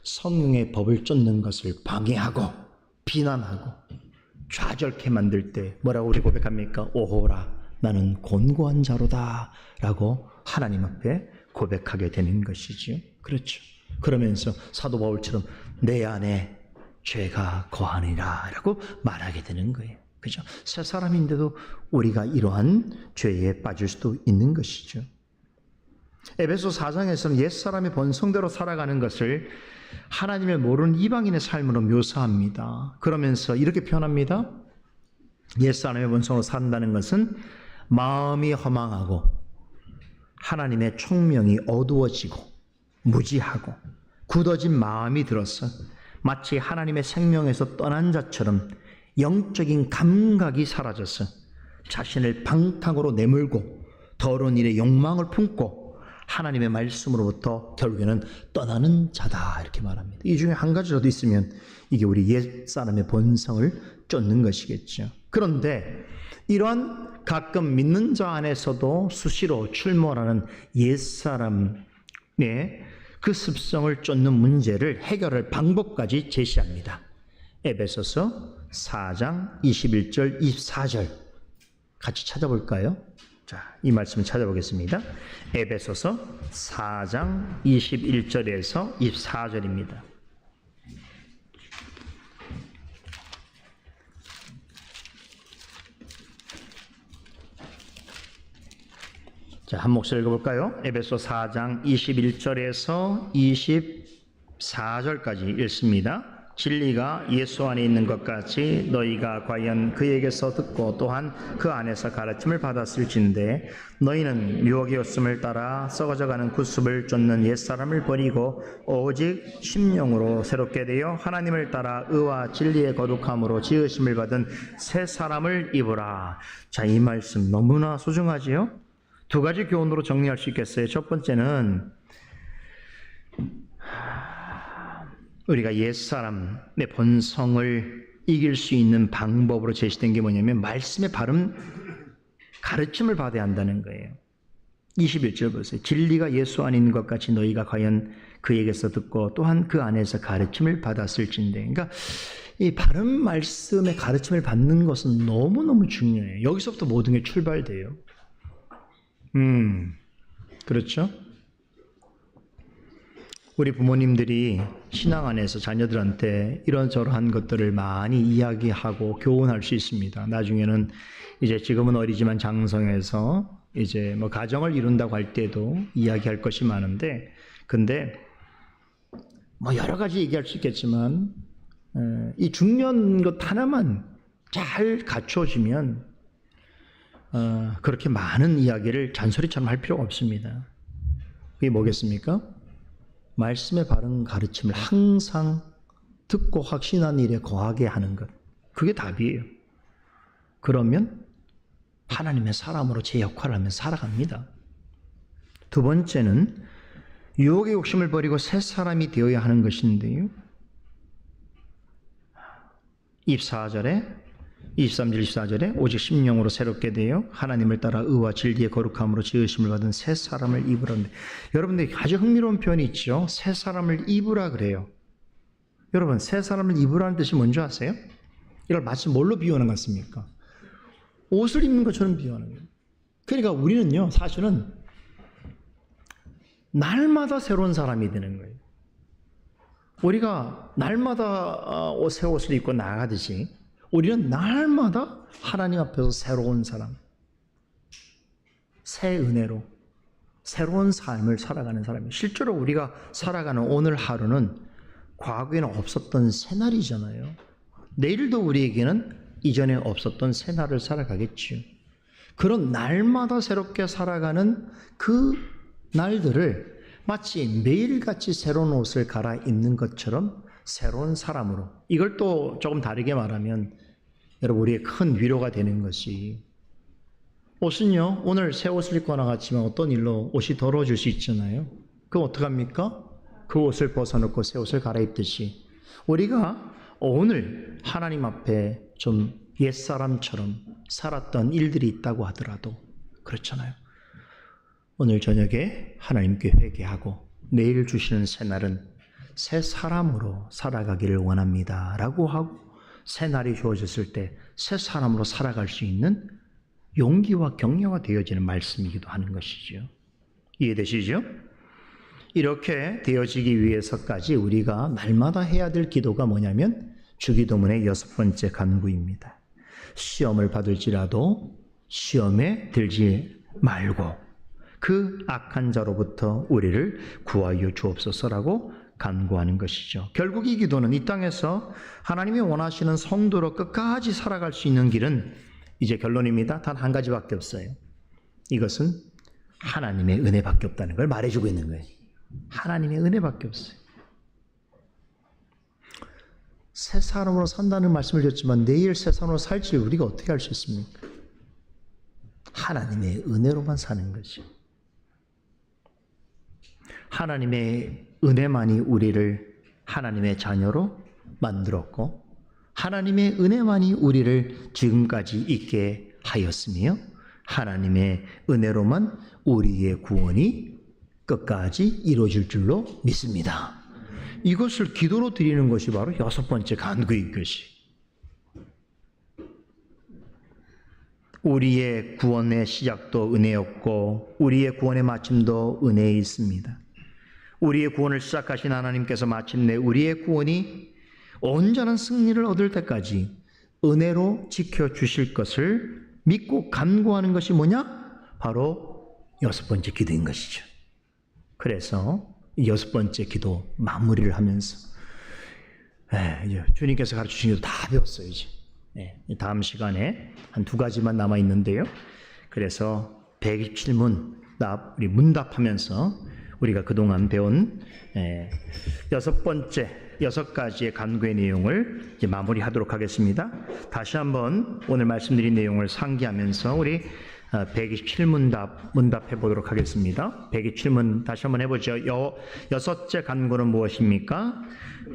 성령의 법을 쫓는 것을 방해하고 비난하고 좌절케 만들 때 뭐라고 우리 고백합니까? 오호라 나는 곤고한 자로다 라고 하나님 앞에 고백하게 되는 것이지요. 그렇죠. 그러면서 사도 바울처럼 내 안에 죄가 거하니라 라고 말하게 되는 거예요. 그죠? 새 사람인데도 우리가 이러한 죄에 빠질 수도 있는 것이죠. 에베소 4장에서는 옛사람의 본성대로 살아가는 것을 하나님을 모르는 이방인의 삶으로 묘사합니다. 그러면서 이렇게 표현합니다. 옛사람의 본성으로 산다는 것은 마음이 허망하고 하나님의 총명이 어두워지고 무지하고 굳어진 마음이 들어서 마치 하나님의 생명에서 떠난 자처럼 영적인 감각이 사라져서 자신을 방탕으로 내몰고 더러운 일에 욕망을 품고 하나님의 말씀으로부터 결국에는 떠나는 자다 이렇게 말합니다. 이 중에 한 가지라도 있으면 이게 우리 옛사람의 본성을 쫓는 것이겠죠. 그런데 이러한 가끔 믿는 자 안에서도 수시로 출몰하는 옛사람의 그 습성을 쫓는 문제를 해결할 방법까지 제시합니다. 에베소서 4장 21절 24절 같이 찾아볼까요? 자, 이 말씀을 찾아보겠습니다. 에베소서 4장 21절에서 24절입니다. 자, 한 목소리 읽어볼까요? 에베소 4장 21절에서 24절까지 읽습니다. 진리가 예수 안에 있는 것 같이 너희가 과연 그에게서 듣고 또한 그 안에서 가르침을 받았을진데 너희는 유혹의 웃음을 따라 썩어져가는 구습을 쫓는 옛사람을 버리고 오직 심령으로 새롭게 되어 하나님을 따라 의와 진리의 거룩함으로 지으심을 받은 새 사람을 입으라. 자, 이 말씀 너무나 소중하지요? 두 가지 교훈으로 정리할 수 있겠어요. 첫 번째는 우리가 옛사람의 본성을 이길 수 있는 방법으로 제시된 게 뭐냐면 말씀의 바른 가르침을 받아야 한다는 거예요. 21절 보세요. 진리가 예수 안에 있는 것 같이 너희가 과연 그에게서 듣고 또한 그 안에서 가르침을 받았을진데, 그러니까 이 바른 말씀의 가르침을 받는 것은 너무너무 중요해요. 여기서부터 모든 게 출발돼요. 그렇죠? 우리 부모님들이 신앙 안에서 자녀들한테 이런저런 것들을 많이 이야기하고 교훈할 수 있습니다. 나중에는 이제 지금은 어리지만 장성해서 이제 뭐 가정을 이룬다고 할 때도 이야기할 것이 많은데, 근데 뭐 여러 가지 얘기할 수 있겠지만 이 중요한 것 하나만 잘 갖춰지면 그렇게 많은 이야기를 잔소리처럼 할 필요가 없습니다. 그게 뭐겠습니까? 말씀의 바른 가르침을 항상 듣고 확신한 일에 거하게 하는 것. 그게 답이에요. 그러면 하나님의 사람으로 제 역할을 하며 살아갑니다. 두 번째는 유혹의 욕심을 버리고 새 사람이 되어야 하는 것인데요. 23절 24절에 오직 심령으로 새롭게 되어 하나님을 따라 의와 진리의 거룩함으로 지으심을 받은 새 사람을 입으라는데, 여러분들 아주 흥미로운 표현이 있죠. 새 사람을 입으라 그래요. 여러분, 새 사람을 입으라는 뜻이 뭔지 아세요? 이걸 마치 뭘로 비유하는 것 같습니까? 옷을 입는 것처럼 비유하는 거예요. 그러니까 우리는요, 사실은 날마다 새로운 사람이 되는 거예요. 우리가 날마다 새 옷을 입고 나가듯이 우리는 날마다 하나님 앞에서 새로운 사람, 새 은혜로 새로운 삶을 살아가는 사람이에요. 실제로 우리가 살아가는 오늘 하루는 과거에는 없었던 새날이잖아요. 내일도 우리에게는 이전에 없었던 새날을 살아가겠지요. 그런 날마다 새롭게 살아가는 그 날들을 마치 매일같이 새로운 옷을 갈아입는 것처럼 새로운 사람으로, 이걸 또 조금 다르게 말하면 여러분, 우리의 큰 위로가 되는 것이, 옷은요, 오늘 새 옷을 입고 나갔지만 어떤 일로 옷이 더러워질 수 있잖아요. 그럼 어떡합니까? 그 옷을 벗어놓고 새 옷을 갈아입듯이 우리가 오늘 하나님 앞에 좀 옛사람처럼 살았던 일들이 있다고 하더라도 그렇잖아요. 오늘 저녁에 하나님께 회개하고 내일 주시는 새날은 새 사람으로 살아가기를 원합니다 라고 하고, 새날이 주어졌을 때 새 사람으로 살아갈 수 있는 용기와 격려가 되어지는 말씀이기도 하는 것이죠. 이해되시죠? 이렇게 되어지기 위해서까지 우리가 날마다 해야 될 기도가 뭐냐면 주기도문의 6번째 간구입니다. 시험을 받을지라도 시험에 들지 말고 그 악한 자로부터 우리를 구하여 주옵소서라고 간구하는 것이죠. 결국 이 기도는 이 땅에서 하나님이 원하시는 성도로 끝까지 살아갈 수 있는 길은 이제 결론입니다. 단 한 가지밖에 없어요. 이것은 하나님의 은혜밖에 없다는 걸 말해주고 있는 거예요. 하나님의 은혜밖에 없어요. 새 사람으로 산다는 말씀을 드렸지만 내일 새 사람으로 살지 우리가 어떻게 알 수 있습니까? 하나님의 은혜로만 사는 거죠. 하나님의 은혜만이 우리를 하나님의 자녀로 만들었고 하나님의 은혜만이 우리를 지금까지 있게 하였으며 하나님의 은혜로만 우리의 구원이 끝까지 이루어질 줄로 믿습니다. 이것을 기도로 드리는 것이 바로 여섯 번째 간구인 것이. 우리의 구원의 시작도 은혜였고 우리의 구원의 마침도 은혜에 있습니다. 우리의 구원을 시작하신 하나님께서 마침내 우리의 구원이 온전한 승리를 얻을 때까지 은혜로 지켜주실 것을 믿고 간구하는 것이 뭐냐? 바로 여섯 번째 기도인 것이죠. 그래서 이 여섯 번째 기도 마무리를 하면서 이제 주님께서 가르치신 기도 다 배웠어요. 이제 다음 시간에 한 두 가지만 남아 있는데요. 그래서 127문 우리 문답하면서 우리가 그동안 배운 여섯 가지의 간구의 내용을 이제 마무리하도록 하겠습니다. 다시 한번 오늘 말씀드린 내용을 상기하면서 우리 127문답 문답해 보도록 하겠습니다. 127문 다시 한번 해보죠. 여섯째 간구는 무엇입니까?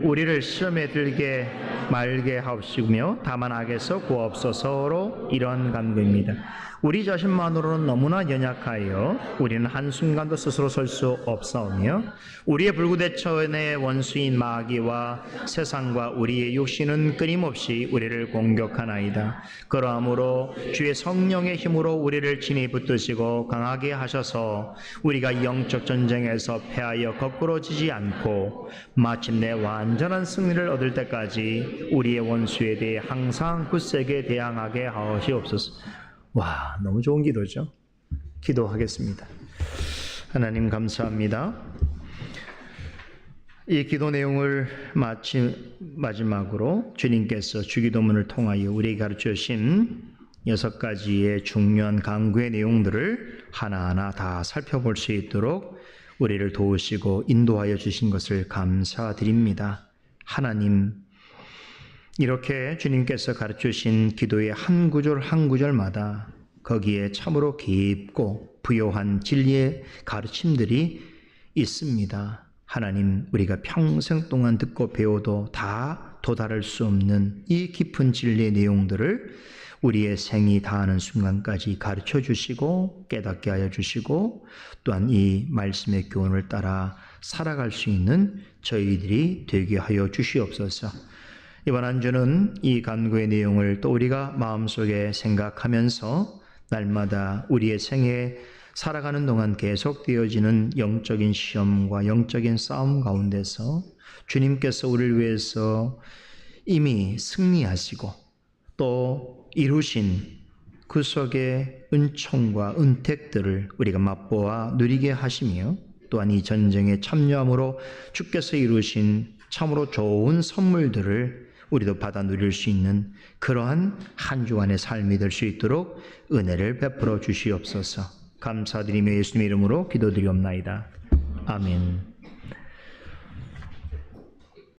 우리를 시험에 들게 말게 하옵시며 다만 악에서 구하옵소서로 이런 간구입니다. 우리 자신만으로는 너무나 연약하여 우리는 한순간도 스스로 설 수 없사오며 우리의 불구대천의 원수인 마귀와 세상과 우리의 육신은 끊임없이 우리를 공격하나이다. 그러므로 주의 성령의 힘으로 우리를 진히 붙드시고 강하게 하셔서 우리가 영적 전쟁에서 패하여 거꾸로 지지 않고 마침내 완전한 승리를 얻을 때까지 우리의 원수에 대해 항상 굳세게 대항하게 하시옵소서. 와, 너무 좋은 기도죠. 기도하겠습니다. 하나님 감사합니다. 이 기도 내용을 마지막으로 주님께서 주기도문을 통하여 우리에게 가르쳐 주신 여섯 가지의 중요한 간구의 내용들을 하나하나 다 살펴볼 수 있도록 우리를 도우시고 인도하여 주신 것을 감사드립니다. 하나님, 이렇게 주님께서 가르치신 기도의 한 구절 한 구절마다 거기에 참으로 깊고 부요한 진리의 가르침들이 있습니다. 하나님, 우리가 평생 동안 듣고 배워도 다 도달할 수 없는 이 깊은 진리의 내용들을 우리의 생이 다하는 순간까지 가르쳐 주시고 깨닫게 하여 주시고 또한 이 말씀의 교훈을 따라 살아갈 수 있는 저희들이 되게 하여 주시옵소서. 이번 한 주는 이 간구의 내용을 또 우리가 마음속에 생각하면서 날마다 우리의 생에 살아가는 동안 계속되어지는 영적인 시험과 영적인 싸움 가운데서 주님께서 우리를 위해서 이미 승리하시고 또 이루신 그 속의 은총과 은택들을 우리가 맛보아 누리게 하시며 또한 이 전쟁에 참여함으로 주께서 이루신 참으로 좋은 선물들을 우리도 받아 누릴 수 있는 그러한 한 주간의 삶이 될 수 있도록 은혜를 베풀어 주시옵소서. 감사드리며 예수님의 이름으로 기도드리옵나이다. 아멘.